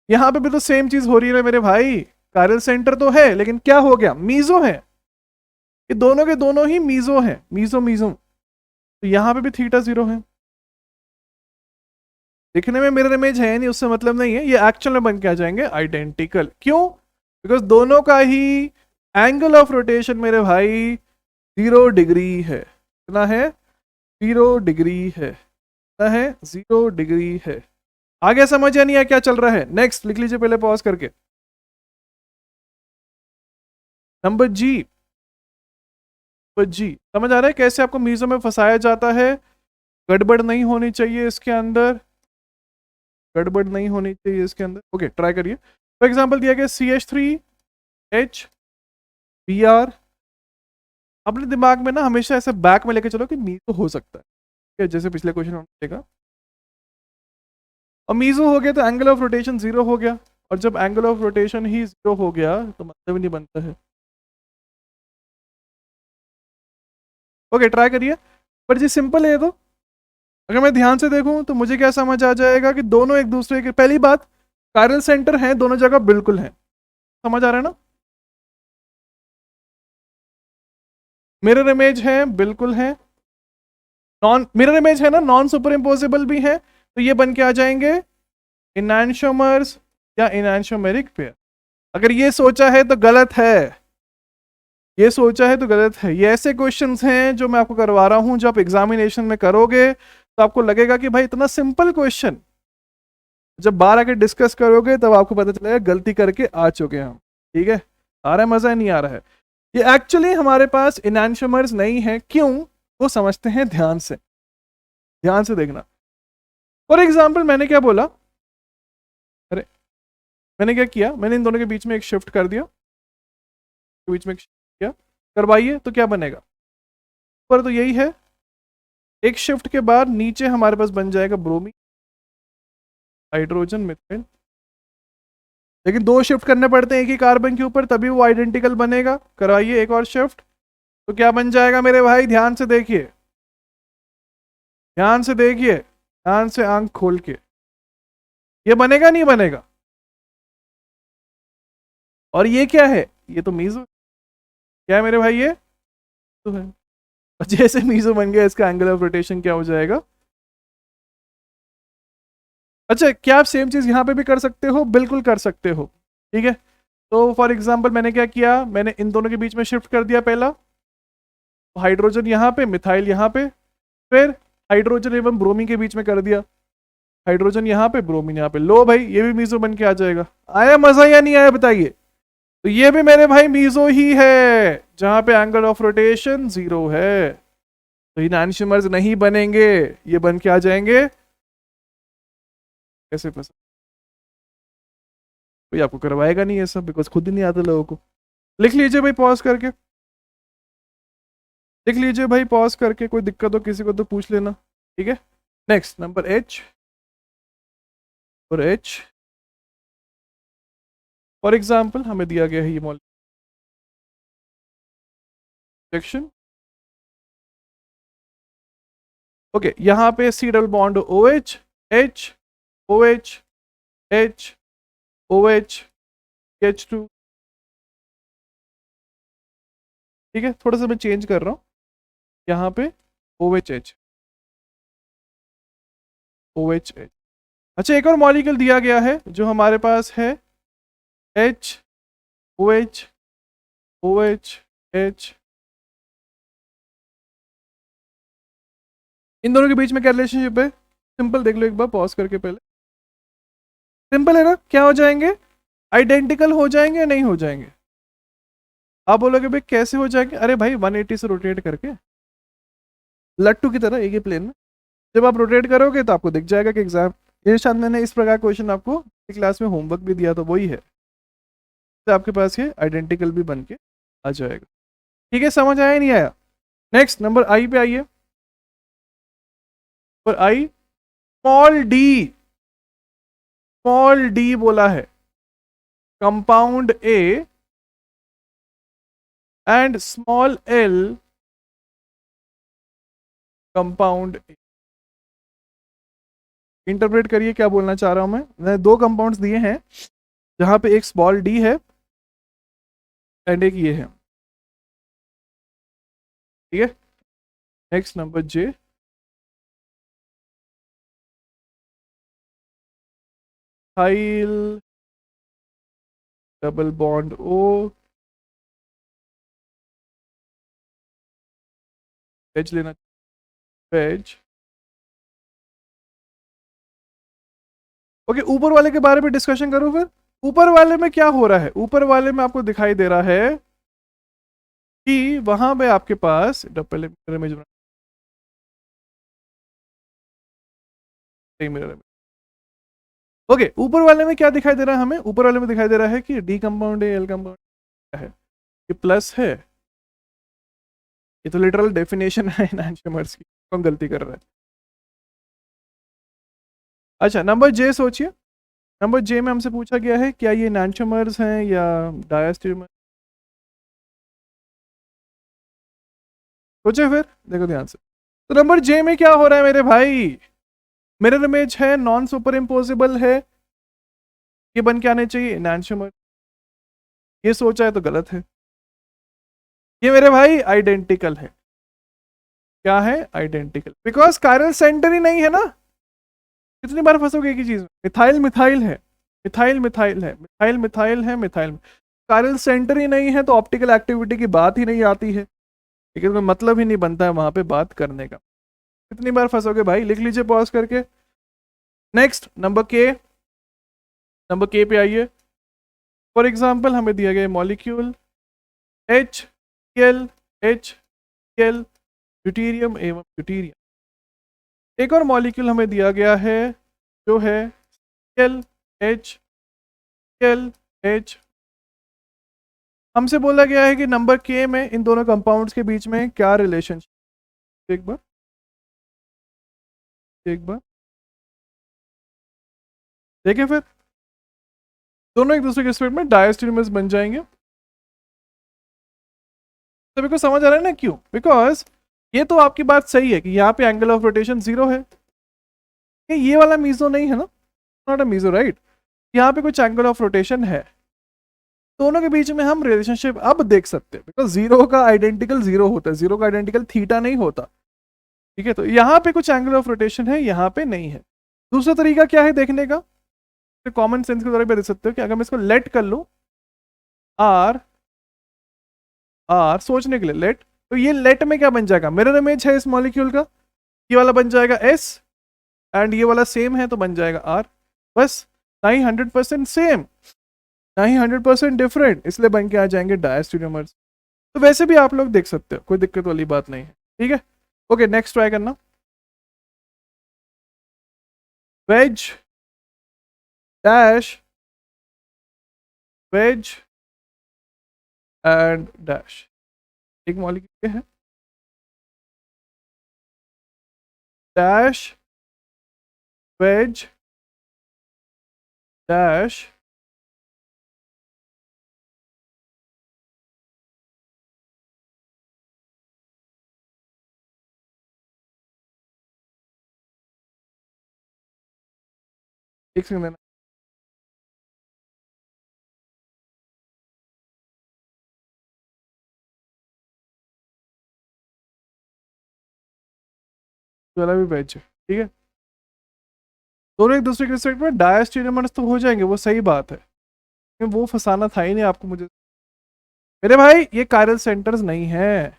यहाँ पे भी तो सेम चीज हो रही है मेरे भाई, कायरल सेंटर तो है लेकिन क्या हो गया, मीजो है, ये दोनों के दोनों ही मीजो है, मीजो मीजो, तो यहाँ पे भी थीटा 0 है। दिखने में मिरर इमेज है नहीं, उससे मतलब नहीं है, ये एक्चुअल में बन के आ जाएंगे आइडेंटिकल। क्यों? बिकॉज दोनों का ही एंगल ऑफ रोटेशन मेरे भाई 0 डिग्री है। कितना है, 0 डिग्री है, कितना है, 0 डिग्री है। आगे समझ या नहीं है क्या चल रहा है। नेक्स्ट लिख लीजिए पहले पॉज करके, नंबर जी। जी समझ आ रहा है कैसे आपको मीजो में फंसाया जाता है, गड़बड़ नहीं होनी चाहिए इसके अंदर, गड़बड़ नहीं होनी चाहिए इसके अंदर। ओके ट्राई करिए। फॉर एग्जांपल दिया गया CH3HBr, अपने दिमाग में ना हमेशा ऐसे बैक में लेके चलो कि मीजो हो सकता है, ठीक है, जैसे पिछले क्वेश्चन में देखा। और मीजो हो गया तो एंगल ऑफ रोटेशन 0 हो गया, और जब एंगल ऑफ रोटेशन ही 0 हो गया तो मतलब ही नहीं बनता है। ओके ट्राई करिए, पर जी सिंपल है। तो अगर मैं ध्यान से देखूं तो मुझे क्या समझ आ जाएगा कि दोनों एक दूसरे के, पहली बात कायरल सेंटर है दोनों जगह, बिल्कुल है, समझ आ रहा है ना। मिरर इमेज है, बिल्कुल है, नॉन मिरर इमेज है ना, नॉन सुपर इम्पोजिबल भी है, तो ये बन के आ जाएंगे इनैंशियोमर्स या इनैंशियोमेरिक पेयर। अगर ये सोचा है तो गलत है, ये सोचा है तो गलत है। ये ऐसे क्वेश्चंस हैं जो मैं आपको करवा रहा हूं, जो आप एग्जामिनेशन में करोगे तो आपको लगेगा कि भाई इतना सिंपल क्वेश्चन, जब बाहर आके डिस्कस करोगे तब आपको पता चलेगा गलती करके आ चुके हैं हम। ठीक है, आ रहा है मजा, नहीं आ रहा है। ये एक्चुअली हमारे पास इनैंशियोमर्स नहीं है, क्यों, वो समझते हैं ध्यान से, ध्यान से देखना। फॉर एग्जाम्पल मैंने क्या बोला, अरे मैंने क्या किया, मैंने इन दोनों के बीच में एक शिफ्ट कर दिया, बीच में एक शिफ्ट किया, करवाइए तो क्या बनेगा, पर तो यही है। एक शिफ्ट के बाद नीचे हमारे पास बन जाएगा ब्रोमीन, हाइड्रोजन, मिथाइल, लेकिन 2 शिफ्ट करने पड़ते हैं एक ही कार्बन के ऊपर, तभी वो आइडेंटिकल बनेगा। करवाइए एक और शिफ्ट, तो क्या बन जाएगा मेरे भाई, ध्यान से देखिए, ध्यान से देखिए, ध्यान से आंख खोल के, ये बनेगा नहीं बनेगा। और ये क्या है, ये तो मीजो, क्या है मेरे भाई, ये तो है। और जैसे मीजो बन गया, इसका एंगल ऑफ रोटेशन क्या हो जाएगा। अच्छा क्या आप सेम चीज यहां पे भी कर सकते हो, बिल्कुल कर सकते हो, ठीक है। तो फॉर एग्जांपल मैंने क्या किया, मैंने इन दोनों के बीच में शिफ्ट कर दिया, पहला हाइड्रोजन यहाँ पे, मिथाइल यहाँ पे, फिर हाइड्रोजन एवं ब्रोमीन के बीच में कर दिया, हाइड्रोजन यहाँ पे, ब्रोमीन यहाँ पे। लो भाई ये भी मीजो बन के आ जाएगा। आया मजा या नहीं आया बताइए। तो ये भी मेरे भाई मीजो ही है, जहां पे एंगल ऑफ रोटेशन 0 है, तो इनैंशियोमर्स नहीं बनेंगे, ये बन के आ जाएंगे। कैसे पसंद, कोई आपको करवाएगा नहीं ये सब, बिकॉज खुद ही नहीं आता लोगों को। लिख लीजिए भाई पॉज करके, लिख लीजिए भाई पॉज करके, कोई दिक्कत हो किसी को तो पूछ लेना, ठीक है। नेक्स्ट नंबर H, और H फॉर एग्जाम्पल हमें दिया गया है ये मॉलिक्यूल सेक्शन। ओके यहाँ पे C double bond OH, H, OH, H, OH, H2, ठीक है। थोड़ा सा मैं चेंज कर रहा हूँ, यहाँ पे OHH, OHH। अच्छा एक और मॉलिक्यूल दिया गया है जो हमारे पास है O H, O H, H, इन दोनों के बीच में क्या रिलेशनशिप है? सिंपल, देख लो एक बार पॉज करके पहले। सिंपल है ना, क्या हो जाएंगे? आइडेंटिकल हो जाएंगे या नहीं हो जाएंगे? आप बोलोगे भाई कैसे हो जाएंगे? अरे भाई 180 से रोटेट करके, लट्टू की तरह एक ही प्लेन में जब आप रोटेट करोगे तो आपको दिख जाएगा कि एग्जाम, ये शायद मैंने इस प्रकार क्वेश्चन आपको क्लास में होमवर्क भी दिया, तो वही है, तो आपके पास ये आइडेंटिकल भी बन के आ जाएगा। ठीक है, समझ आया नहीं आया? नेक्स्ट नंबर आई पे आइए। और आई, स्मॉल डी, स्मॉल डी बोला है, compound A and small L compound A. Interpret करिए क्या बोलना चाह रहा हूं मैंने दो कंपाउंड्स दिए हैं जहां पे एक स्मॉल डी है एंड एक ये है, ठीक है। नेक्स्ट नंबर जे, हाइल डबल बॉन्ड ओ, वेज लेना, वेज। ओके, ऊपर वाले के बारे में डिस्कशन करूं फिर। ऊपर वाले में क्या हो रहा है? ऊपर वाले में आपको दिखाई दे रहा है कि वहां पे आपके पास पहले इमेज मिरर, ओके, ऊपर वाले में क्या दिखाई दे रहा है हमें? ऊपर वाले में दिखाई दे रहा है कि डी कंपाउंड है, एल कंपाउंड है, ये प्लस है, ये तो लिटरल डेफिनेशन है एनहांसमर्स की, कौन गलती कर रहा है? अच्छा, नंबर जे सोचिए। नंबर जे में हमसे पूछा गया है क्या ये एनहांसमर्स हैं या डायस्टेरियोमर? सोचे फिर, देखो ध्यान से। तो नंबर जे में क्या हो रहा है मेरे भाई? मिरर इमेज है, नॉन सुपर इम्पोजिबल है, ये बन के आने चाहिए एनहांसमर। ये सोचा है तो गलत है, ये मेरे भाई आइडेंटिकल है। क्या है? आइडेंटिकल, बिकॉज कायरल सेंटर ही नहीं है ना। कितनी बार फंसोगे एक ही चीज में? मिथाइल मिथाइल है, मिथाइल मिथाइल है, मिथाइल मिथाइल है, मिथाइल, कायरल सेंटर ही नहीं है तो ऑप्टिकल एक्टिविटी की बात ही नहीं आती है, लेकिन कोई मतलब ही नहीं बनता है वहां पे बात करने का। कितनी बार फंसोगे भाई? लिख लीजिए पॉज करके। नेक्स्ट नंबर के, नंबर के पे आइए। फॉर एग्जाम्पल हमें दिया गया molecule H L, H L, deuterium एवं ड्यूटीरियम। एक और मॉलिक्यूल हमें दिया गया है जो है एल एच, एल एच। हमसे बोला गया है कि नंबर के में इन दोनों कंपाउंड्स के बीच में क्या रिलेशनशिप, एक बार, एक बार देखिए फिर, दोनों एक दूसरे के स्पीड में डायस्टेरियोमर्स बन जाएंगे। सभी को समझ आ रहा है ना क्यों? बिकॉज ये तो आपकी बात सही है कि यहाँ पे एंगल ऑफ रोटेशन 0 है, ये वाला मीजो नहीं है ना, नॉट अ मीजो राइट, यहाँ पे कुछ एंगल ऑफ रोटेशन है। दोनों के बीच में हम रिलेशनशिप अब देख सकते हैं, बिकॉज जीरो का आइडेंटिकल जीरो होता है, जीरो का आइडेंटिकल थीटा नहीं होता, ठीक है। तो यहाँ पे कुछ एंगल ऑफ रोटेशन है, यहाँ पे नहीं है। दूसरा तरीका क्या है देखने का? तो कॉमन सेंस के द्वारा भी देख सकते हो कि अगर मैं इसको लेट कर लूँ, आर, आर सोचने के लिए लेट, तो ये लेट में क्या बन जाएगा? मिरर इमेज है इस मॉलिक्यूल का, ये वाला बन जाएगा एस एंड ये वाला सेम है तो बन जाएगा आर। बस, ना ही 100% सेम, ना ही 100% डिफरेंट, इसलिए बन के आ जाएंगे डायस्टेरियोमर्स। तो वैसे भी आप लोग देख सकते हो, कोई दिक्कत वाली बात नहीं है, ठीक है। ओके, नेक्स्ट ट्राई करना। Wedge dash, wedge and dash, एक मॉलिक्यूल है डैश, वेज डैश, एक सेकंड देना, वाला भी वेज है, ठीक है। दोनों एक दूसरे के रिस्पेक्ट में डायस्टेरियोमर्स तो हो जाएंगे, वो सही बात है, लेकिन वो फंसाना था ही नहीं आपको मुझे। मेरे भाई ये कायरल सेंटर्स नहीं है,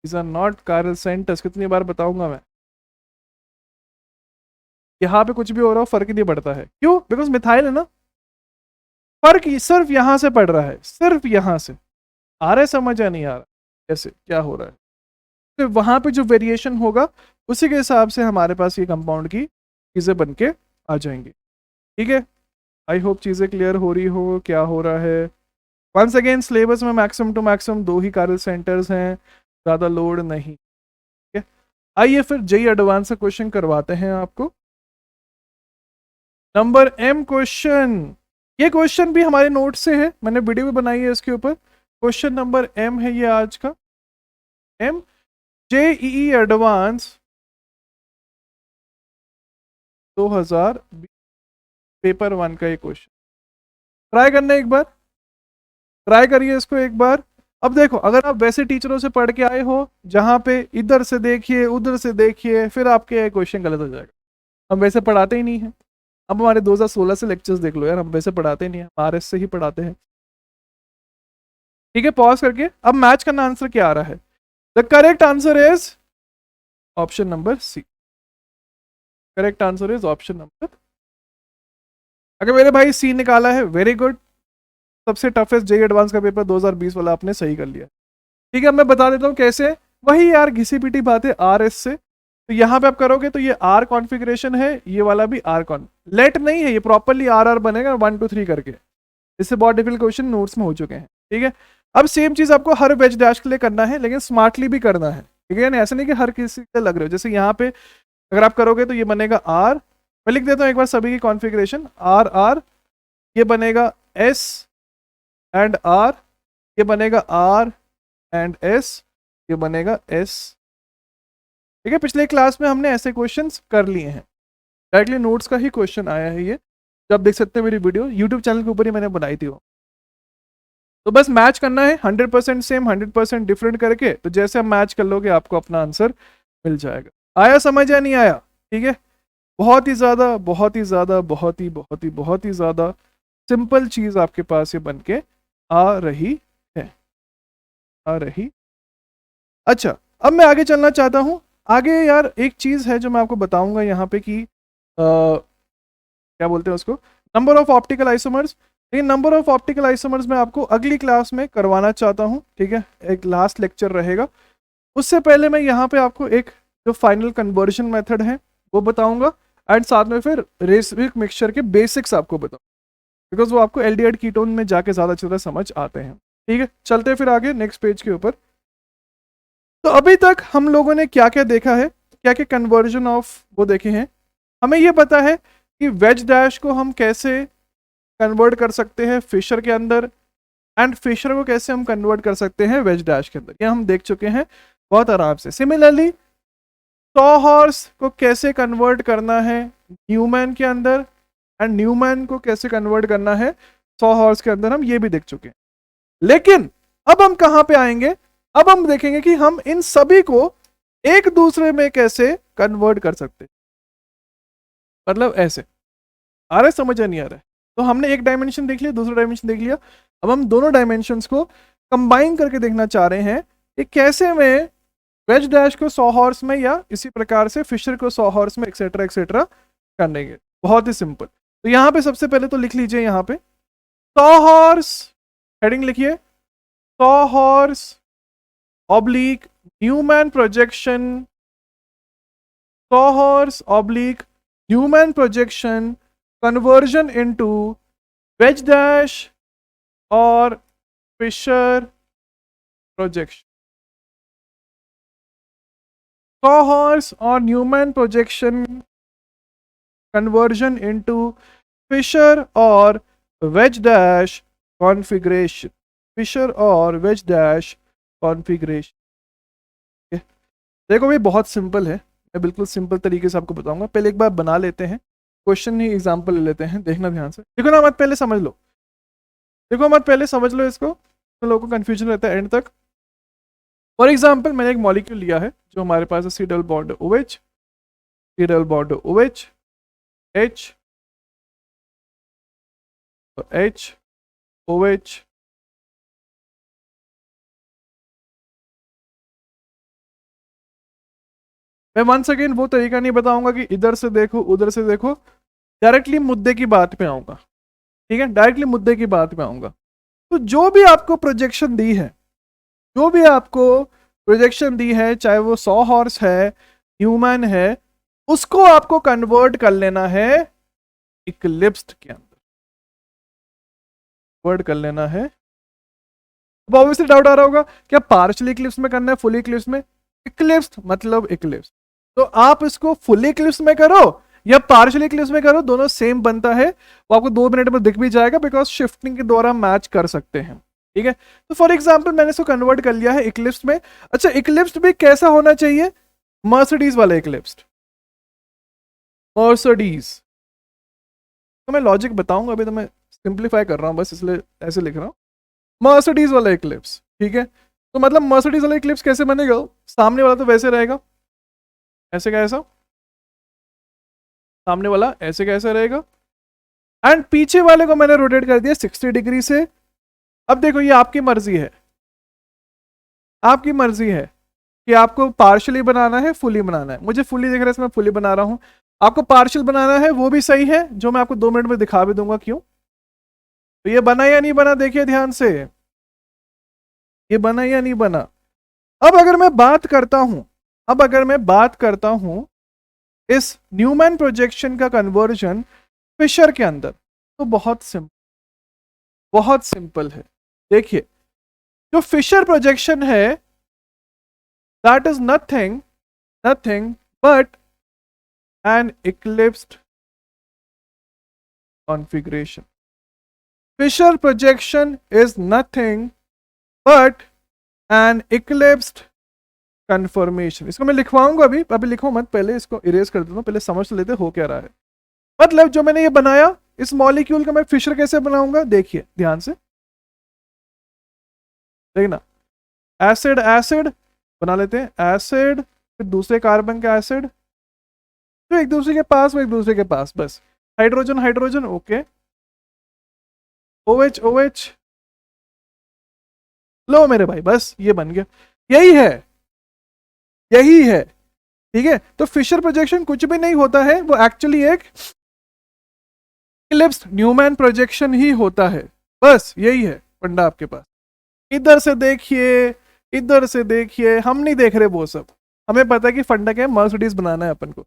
these are not chiral centres. कितनी बार बताऊंगा मैं, यहाँ पे कुछ भी हो रहा हो फर्क ही नहीं पड़ता है। क्यों? बिकॉज मिथाइल है ना। फर्क सिर्फ यहां से पड़ रहा है, सिर्फ यहां से। आ रहा है समझ या नहीं आ रहा कैसे क्या हो रहा है? तो वहां पे जो वेरिएशन होगा उसी के हिसाब से हमारे पास ये कंपाउंड की चीजें बन के आ जाएंगी। ठीक है, आई होप चीजें क्लियर हो रही हो क्या हो रहा है। वंस अगेन सिलेबस में मैक्सिमम टू मैक्सिमम 2 ही कायरल सेंटर्स हैं, ज़्यादा लोड नहीं। ठीक है, आइए फिर जेई एडवांस का क्वेश्चन करवाते हैं आपको। नंबर एम क्वेश्चन, ये क्वेश्चन भी हमारे नोट से है, मैंने वीडियो भी बनाई है इसके ऊपर। क्वेश्चन नंबर एम है ये आज का, एम जेईई एडवांस 2020 पेपर 1 का ये क्वेश्चन। ट्राई करना एक बार, ट्राई करिए इसको एक बार। अब देखो, अगर आप वैसे टीचरों से पढ़ के आए हो जहां पे इधर से देखिए उधर से देखिए, फिर आपके क्वेश्चन गलत हो जाएगा। हम वैसे पढ़ाते ही नहीं है। अब हमारे 2016 से लेक्चर्स देख लो यार, हम वैसे पढ़ाते ही नहीं है, आरएस से ही पढ़ाते हैं। ठीक है, पॉज करके अब मैच करना आंसर क्या आ रहा है। The correct answer is option number C. Correct answer is option number, अगर मेरे भाई सी निकाला है वेरी गुड। सबसे टफेस्ट जेई एडवांस का पेपर 2020 वाला आपने सही कर लिया। ठीक है, मैं बता देता हूँ कैसे। वही यार घिसी पिटी बात है आर एस से। तो यहाँ पे आप करोगे तो ये आर कॉन्फ़िगरेशन है, ये वाला भी आर कॉन, लेट नहीं है, ये प्रॉपरली आर आर बनेगा 1 2 3 करके। इससे बहुत डिफिकल्ट क्वेश्चन नोट्स में हो चुके हैं। ठीक है, अब सेम चीज आपको हर वेज डैश के लिए करना है, लेकिन स्मार्टली भी करना है। ठीक है, ऐसा नहीं कि हर किसी से लग रहे हो। जैसे यहाँ पे अगर आप करोगे तो ये बनेगा आर, मैं लिख देता हूँ एक बार सभी की कॉन्फ़िगरेशन, आर आर, ये बनेगा एस एंड आर, ये बनेगा आर एंड एस, ये बनेगा एस। ठीक है, पिछले क्लास में हमने ऐसे क्वेश्चंस कर लिए हैं, डायरेक्टली नोट्स का ही क्वेश्चन आया है ये, जब देख सकते हैं मेरी वीडियो यूट्यूब चैनल के ऊपर ही मैंने बनाई थी वो। तो बस मैच करना है 100% सेम 100% डिफरेंट करके, तो जैसे आप मैच कर लोगे आपको अपना आंसर मिल जाएगा। आया समझ या नहीं आया? ठीक है, बहुत ही ज़्यादा बहुत ही ज़्यादा बहुत ही बहुत ही बहुत ही ज़्यादा सिंपल चीज़ आपके पास ये बन के आ रही है, आ रही। अच्छा, अब मैं आगे चलना चाहता हूँ। आगे यार एक चीज़ है जो मैं आपको बताऊंगा यहाँ पे कि क्या बोलते हैं उसको, नंबर ऑफ ऑप्टिकल आइसोमर्स। लेकिन नंबर ऑफ ऑप्टिकल आइसोमर्स मैं आपको अगली क्लास में करवाना चाहता हूँ। ठीक है, एक लास्ट लेक्चर रहेगा। उससे पहले मैं यहाँ पे आपको एक जो फाइनल कन्वर्जन मेथड है वो बताऊंगा, एंड साथ में फिर रेसिक मिक्सचर के बेसिक्स आपको बताऊँ, बिकॉज वो आपको एल्डिहाइड कीटोन में जाके ज़्यादा अच्छी तरह समझ आते हैं। ठीक है, चलते फिर आगे नेक्स्ट पेज के ऊपर। तो अभी तक हम लोगों ने क्या क्या देखा है, क्या क्या कन्वर्जन ऑफ वो देखे हैं। हमें ये पता है कि वेज डैश को हम कैसे कन्वर्ट कर सकते हैं फिशर के अंदर, एंड फिशर को कैसे हम कन्वर्ट कर सकते हैं वेज डैश के अंदर, ये हम देख चुके हैं बहुत आराम से। सिमिलरली सॉ हॉर्स को कैसे कन्वर्ट करना है न्यूमैन के अंदर, एंड न्यूमैन को कैसे कन्वर्ट करना है सॉ हॉर्स के अंदर, हम ये भी देख चुके हैं। लेकिन अब हम कहां पे आएंगे, अब हम देखेंगे कि हम इन सभी को एक दूसरे में कैसे कन्वर्ट कर सकते हैं। मतलब ऐसे, आ रहा है समझ नहीं आ रहा है? तो हमने एक डायमेंशन देख लिया, दूसरा डायमेंशन देख लिया, अब हम दोनों डायमेंशंस को कंबाइन करके देखना चाह रहे हैं कि कैसे में वेज डैश को सॉ हॉर्स में, या इसी प्रकार से फिशर को सॉ हॉर्स में, एक्सेट्रा एक्सेट्रा करने के। बहुत ही सिंपल। तो यहाँ पे सबसे पहले तो लिख लीजिए, यहाँ पे सॉ हॉर्स हेडिंग लिखिए, sawhorse oblique Newman projection, sawhorse oblique Newman projection conversion into wedge dash और फिशर प्रोजेक्शन। सॉ हॉर्स और Newman projection conversion into Fischer और वेज डैश कॉन्फ़िगरेशन, फिशर और वेज डैश कॉन्फ़िगरेशन। देखो भाई बहुत simple है, मैं बिल्कुल सिंपल तरीके से आपको बताऊंगा। पहले एक बार बना लेते हैं, क्वेश्चन ही एग्जांपल ले लेते हैं, देखना ध्यान से। देखो ना, मत पहले समझ लो, देखो मत पहले समझ लो इसको, तो लोगों को कंफ्यूजन रहता है एंड तक। फॉर एग्जांपल मैंने एक मॉलिक्यूल लिया है जो हमारे पास है, C double bond OH, C double bond OH, H, H, OH, मैं वंस अगेन वो तरीका नहीं बताऊंगा कि इधर से देखो उधर से देखो, डायरेक्टली मुद्दे की बात पे आऊंगा, ठीक है, डायरेक्टली मुद्दे की बात पे आऊंगा। तो जो भी आपको प्रोजेक्शन दी है, जो भी आपको प्रोजेक्शन दी है, चाहे वो 100 हॉर्स है, ह्यूमन है, उसको आपको कन्वर्ट कर लेना है इक्लिप्स्ड के अंदर, कन्वर्ट कर लेना है। अब ऑब्वियसली डाउट आ रहा होगा क्या पार्शियल इक्लिप्स में करना है, फुल इक्लिप्स में? इक्लिप्स मतलब इक्लिप्स, तो आप इसको फुल इक्लिप्स में करो या पार्शियल इक्लिप्स में करो, दोनों सेम बनता है। वो आपको 2 मिनट में दिख भी जाएगा, बिकॉज शिफ्टिंग के द्वारा मैच कर सकते हैं, ठीक है। तो फॉर एग्जाम्पल मैंने इसको कन्वर्ट कर लिया है इक्लिप्स में। अच्छा, इक्लिप्स भी कैसा होना चाहिए? मर्सिडीज वाला इक्लिप्स, मर्सिडीज। तो मैं लॉजिक बताऊंगा, अभी तो मैं सिंप्लीफाई कर रहा हूँ बस, इसलिए ऐसे लिख रहा हूँ, मर्सिडीज वाला इक्लिप्स, ठीक है। तो मतलब मर्सिडीज वाला इक्लिप्स कैसे बनेगा? सामने वाला तो वैसे रहेगा, ऐसे का ऐसा, सामने वाला ऐसे कैसे रहेगा, एंड पीछे वाले को मैंने रोटेट कर दिया 60 डिग्री से। अब देखो ये आपकी मर्जी है, आपकी मर्जी है कि आपको पार्शियली बनाना है, फुली बनाना है। मुझे फुली दिख रहा है इसमें फुली बना रहा हूं, आपको पार्शियल बनाना है वो भी सही है, जो मैं आपको 2 मिनट में दिखा भी दूंगा क्यों। तो ये बना या नहीं बना, देखिए ध्यान से, ये बना या नहीं बना। अब अगर मैं बात करता हूं, अब अगर मैं बात करता हूं इस न्यूमैन प्रोजेक्शन का कन्वर्जन फिशर के अंदर, तो बहुत सिंपल, बहुत सिंपल है। देखिए जो फिशर प्रोजेक्शन है, that is nothing, nothing but an eclipsed configuration. Fischer projection is nothing but an eclipsed conformation. इसको मैं लिखवाऊंगा, अभी अभी लिखो मत, पहले इसको इरेज कर देता हूं, पहले समझ लेते हो क्या रहा है। मतलब जो मैंने ये बनाया, इस मॉलिक्यूल का मैं फिशर कैसे बनाऊंगा, देखिए ध्यान से देखना। एसिड एसिड बना लेते हैं, एसिड, फिर दूसरे कार्बन का एसिड, तो एक दूसरे के पास, वो एक दूसरे के पास, बस hydrogen hydrogen, okay, OH OH, लो मेरे भाई, बस ये बन गया। यही है, यही है, ठीक है। तो फिशर प्रोजेक्शन कुछ भी नहीं होता है, वो एक्चुअली एक इक्लिप्स्ड न्यूमैन प्रोजेक्शन ही होता है, बस यही है फंडा आपके पास। इधर से देखिए, इधर से देखिए, हम नहीं देख रहे वो सब, हमें पता है कि फंडा क्या है, मर्सिडीज बनाना है अपन को।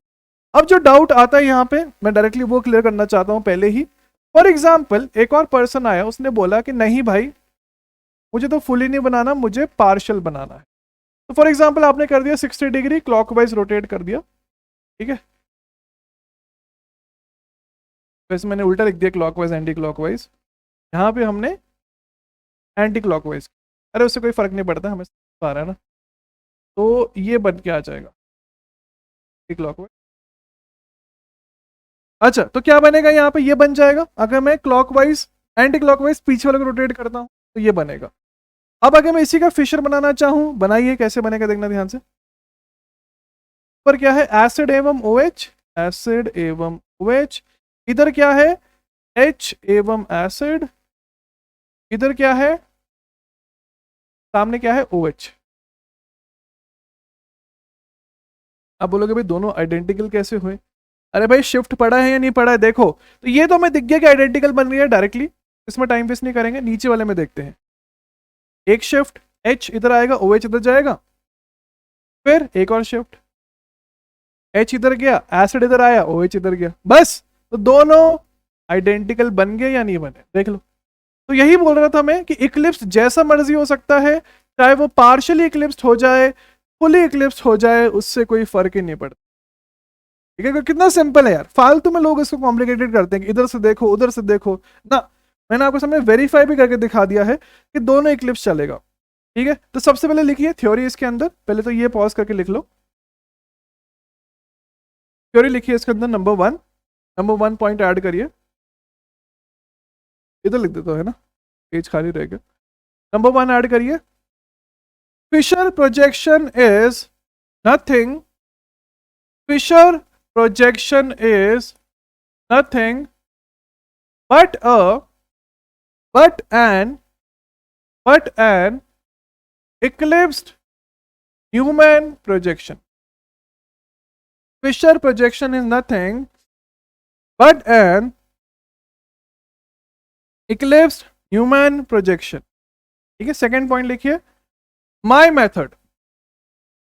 अब जो डाउट आता है यहाँ पे, मैं डायरेक्टली वो क्लियर करना चाहता हूँ पहले ही। फॉर एग्जाम्पल एक और पर्सन आया, उसने बोला कि नहीं भाई मुझे तो फुली नहीं बनाना, मुझे पार्शियल बनाना है। तो फॉर एग्जाम्पल आपने कर दिया 60 डिग्री क्लॉकवाइज रोटेट कर दिया, ठीक है, वैसे मैंने उल्टा लिख दिया क्लॉकवाइज एंटी क्लॉकवाइज, यहाँ पे हमने एंटी क्लॉकवाइज, अरे उससे कोई फर्क नहीं पड़ता, हमें आ रहा है ना। तो ये बन के आ जाएगा क्लॉकवाइज। अच्छा तो क्या बनेगा यहाँ पे, ये बन जाएगा। अगर मैं क्लॉकवाइज एंटी क्लॉकवाइज पीछे वाले को रोटेट करता हूँ तो ये बनेगा। अब अगर मैं इसी का फिशर बनाना चाहूँ, बनाइए कैसे बनेगा, देखना ध्यान से। पर क्या है, एसिड एवं OH, एसिड एवं OH, इधर क्या है H एवं एसिड, इधर क्या है, सामने क्या है OH। अब बोलोगे भाई दोनों आइडेंटिकल कैसे हुए? अरे भाई शिफ्ट पड़ा है या नहीं पड़ा है, देखो। तो ये तो हमें दिख गया कि आइडेंटिकल बन रही है डायरेक्टली, इसमें टाइम वेस्ट नहीं करेंगे, नीचे वाले में देखते हैं। एक शिफ्ट, H इधर आएगा, OH इधर जाएगा, फिर एक और शिफ्ट, H इधर गया, एसिड इधर आया, OH इधर गया, बस। तो दोनों आइडेंटिकल बन गए या नहीं बने, देख लो। तो यही बोल रहा था मैं कि इक्लिप्स जैसा मर्जी हो सकता है, चाहे वो पार्शियली इक्लिप्स हो जाए, फुली इक्लिप्स हो जाए, उससे कोई फर्क ही नहीं पड़ता, ठीक है। कितना सिंपल है यार, फालतू में लोग इसको कॉम्प्लिकेटेड करते हैं कि इधर से देखो उधर से देखो ना। मैंने आपको सामने वेरीफाई भी करके दिखा दिया है कि दोनों इक्लिप्स चलेगा, ठीक है। तो सबसे पहले लिखिए थ्योरी इसके अंदर, पहले तो ये पॉज करके लिख लो, थ्योरी लिखिए इसके अंदर। नंबर 1 पॉइंट ऐड करिए, इधर लिख देता है ना, पेज खाली रहेगा। नंबर 1 ऐड करिए, Fischer projection is nothing, Fischer projection is nothing but an eclipsed Newman projection. Fischer projection is nothing but an eclipsed Newman projection. ठीक है, सेकेंड पॉइंट लिखिए, माई मेथड।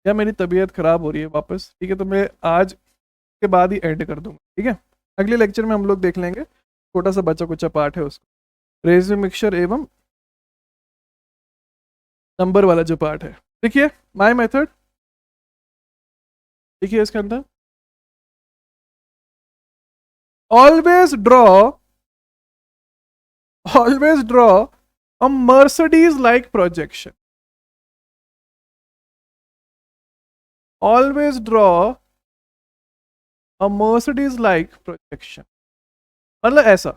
या मेरी तबीयत खराब हो रही है वापस, ठीक है, तो मैं आज के बाद ही एंड कर दूंगा। ठीक है, अगले लेक्चर में हम लोग देख लेंगे, छोटा सा बचा कुचा पार्ट है उसको, रेशियो मिक्सचर एवं नंबर वाला जो पार्ट है। देखिए माय मेथड, देखिए इसके अंदर always draw a Mercedes like projection. Always draw a Mercedes like projection, मतलब ऐसा,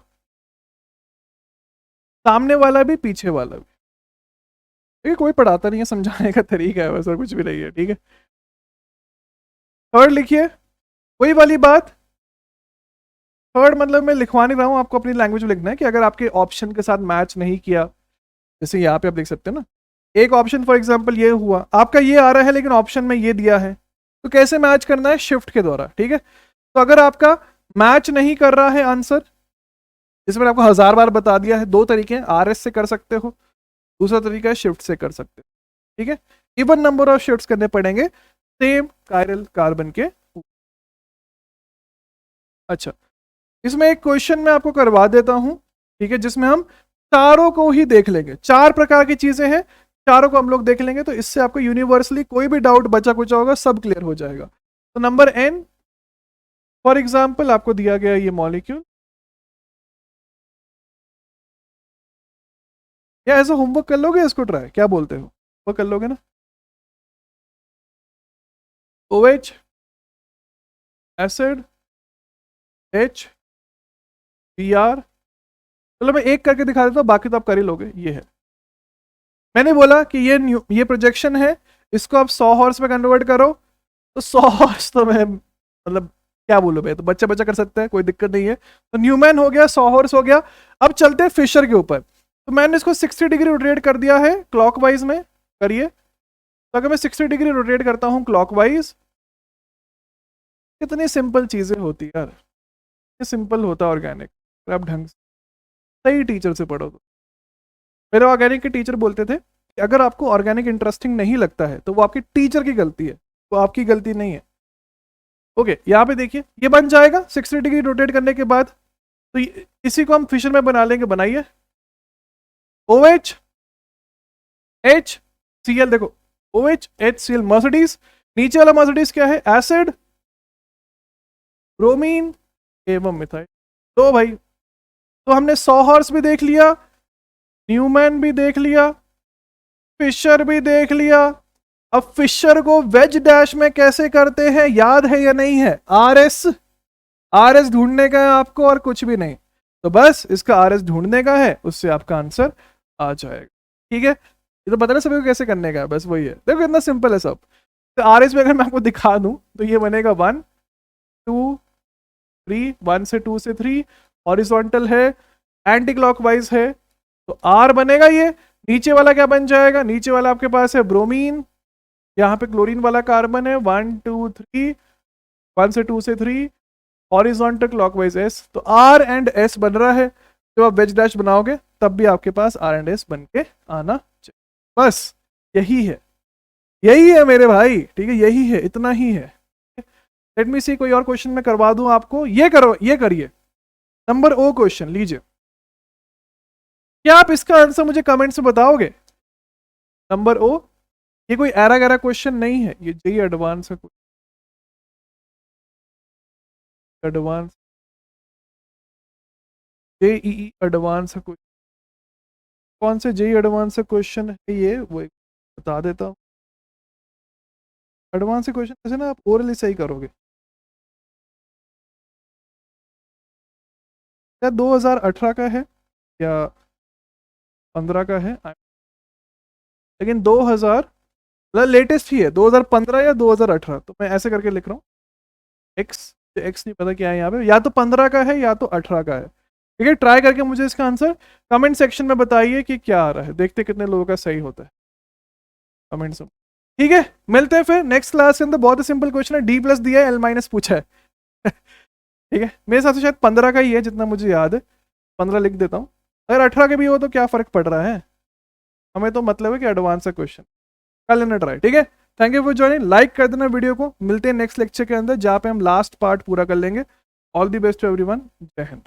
सामने वाला भी पीछे वाला भी। ठीक है, कोई पढ़ाता नहीं है, समझाने का तरीका है वैसा कुछ भी नहीं है। ठीक है, थर्ड लिखिए, वही वाली बात। थर्ड मतलब मैं लिखवा नहीं रहा हूँ, आपको अपनी लैंग्वेज में लिखना है कि अगर आपके ऑप्शन के साथ मैच नहीं किया, जैसे यहाँ पे आप देख सकते हैं ना, एक ऑप्शन फॉर एग्जांपल ये हुआ, आपका ये आ रहा है लेकिन ऑप्शन में ये दिया है, तो कैसे मैच करना है, शिफ्ट के द्वारा। ठीक है, तो अगर आपका मैच नहीं कर रहा है आंसर, इसमें आपको 1000 बार बता दिया है, दो तरीके हैं, RS से कर सकते हो, दूसरा तरीका है शिफ्ट से कर सकते हो। ठीक है, इवन नंबर ऑफ शिफ्ट्स करने पड़ेंगे सेम कायरल कार्बन के। अच्छा, इसमें एक क्वेश्चन मैं आपको करवा देता हूं, ठीक है, जिसमें हम चारों को ही देख लेंगे, चार प्रकार की चीजें हैं, चारों को हम लोग देख लेंगे, तो इससे आपको यूनिवर्सली कोई भी डाउट बचा कुचा होगा सब क्लियर हो जाएगा। तो नंबर N फॉर एग्जाम्पल आपको दिया गया ये मॉलिक्यूल, या ऐसा होमवर्क कर लोगे इसको ट्राई, क्या बोलते हो, वो कर लोगे ना। OH एसिड, H Br, चलो मैं एक करके दिखा देता हूँ, बाकी तो आप कर ही लोगे। ये है, मैंने बोला कि ये प्रोजेक्शन है, इसको आप 100 हॉर्स में कन्वर्ट करो, तो 100 हॉर्स तो मैं मतलब क्या बोलूँ मैं, तो बच्चा बच्चा कर सकते हैं, कोई दिक्कत नहीं है। तो न्यूमैन हो गया, 100 हॉर्स हो गया। अब चलते हैं फिशर के ऊपर, तो मैंने इसको 60 डिग्री रोटेट कर दिया है क्लॉकवाइज में, करिए। तो अगर मैं 60 डिग्री रोटेट करता हूँ क्लॉकवाइज, कितनी सिंपल चीज़ें होती है यार, ये सिंपल होता है ऑर्गेनिक, अगर आप ढंग से सही टीचर से पढ़ो तो। मेरे ऑर्गेनिक के टीचर बोलते थे कि अगर आपको ऑर्गेनिक इंटरेस्टिंग नहीं लगता है तो वो आपकी टीचर की गलती है, वो आपकी गलती नहीं है। ओके, यहाँ पे देखिए ये बन जाएगा 60 डिग्री रोटेट करने के बाद, तो इसी को हम फिशर में बना लेंगे। बनाइए, OH HCl, देखो OH HCl मर्सिडीज, नीचे वाला मर्सिडीज क्या है, एसिड ब्रोमीन एवं मिथाइल। तो भाई, तो हमने 100 हॉर्स भी देख लिया, न्यूमैन भी देख लिया, फिशर भी देख लिया। अब फिशर को वेज डैश में कैसे करते हैं याद है या नहीं है, RS ढूंढने का है आपको और कुछ भी नहीं, तो बस इसका RS ढूंढने का है, उससे आपका आंसर आ जाएगा। ठीक है, ये तो पता ना सभी को कैसे करने का है, बस वही है, देखो इतना सिंपल है सब। तो RS में अगर मैं आपको दिखा दूं तो ये बनेगा 1 2 3, 1 से 2 से 3, हॉरिजॉन्टल है, एंटी क्लॉकवाइज है, तो R बनेगा ये। नीचे वाला क्या बन जाएगा, नीचे वाला आपके पास है ब्रोमीन, यहाँ पे क्लोरीन वाला कार्बन है, 1 2 3, 1 से 2 से 3, हॉरिजॉन्टल क्लॉकवाइज S, तो R एंड S बन रहा है। जब आप वेज डैश बनाओगे तब भी आपके पास R एंड S बन के आना चाहिए, बस यही है, यही है मेरे भाई। ठीक है, यही है, इतना ही है। लेट मी सी, कोई और क्वेश्चन मैं करवा दूं आपको, ये करो, ये करिए, नंबर O क्वेश्चन लीजिए। क्या आप इसका आंसर मुझे कमेंट्स में बताओगे, नंबर O। ये कोई एरा गैरा क्वेश्चन नहीं है, ये जेई एडवांस है, एडवांस जेईई एडवांस है, कौन से जेई एडवांस से क्वेश्चन है ये, वो बता देता हूँ। एडवांस से क्वेश्चन ऐसे ना आप ओरली सही करोगे, या 2018 का है या 15 का है, लेकिन 2000 मतलब लेटेस्ट ही है, 2015 या 2018, तो मैं ऐसे करके लिख रहा हूँ। एक्स नहीं पता क्या है यहाँ पे, या तो 15 का है या तो 18 का है। ठीक है, ट्राई करके मुझे इसका आंसर कमेंट सेक्शन में बताइए कि क्या आ रहा है, देखते कितने लोगों का सही होता है कमेंट्स में। ठीक है, मिलते हैं फिर नेक्स्ट क्लास के अंदर। बहुत ही सिंपल क्वेश्चन है, डी प्लस दिया है, एल माइनस पूछा है। ठीक है, मेरे हिसाब से शायद 15 का ही है जितना मुझे याद है, 15 लिख देता हूँ। अगर 18 के भी हो तो क्या फर्क पड़ रहा है, हमें तो मतलब है कि एडवांस है क्वेश्चन, कर लेना ट्राई। ठीक है, thank you for joining, like कर देना वीडियो को। मिलते हैं नेक्स्ट लेक्चर के अंदर जहाँ पे हम लास्ट पार्ट पूरा कर लेंगे। All the best to everyone, जय हिंद।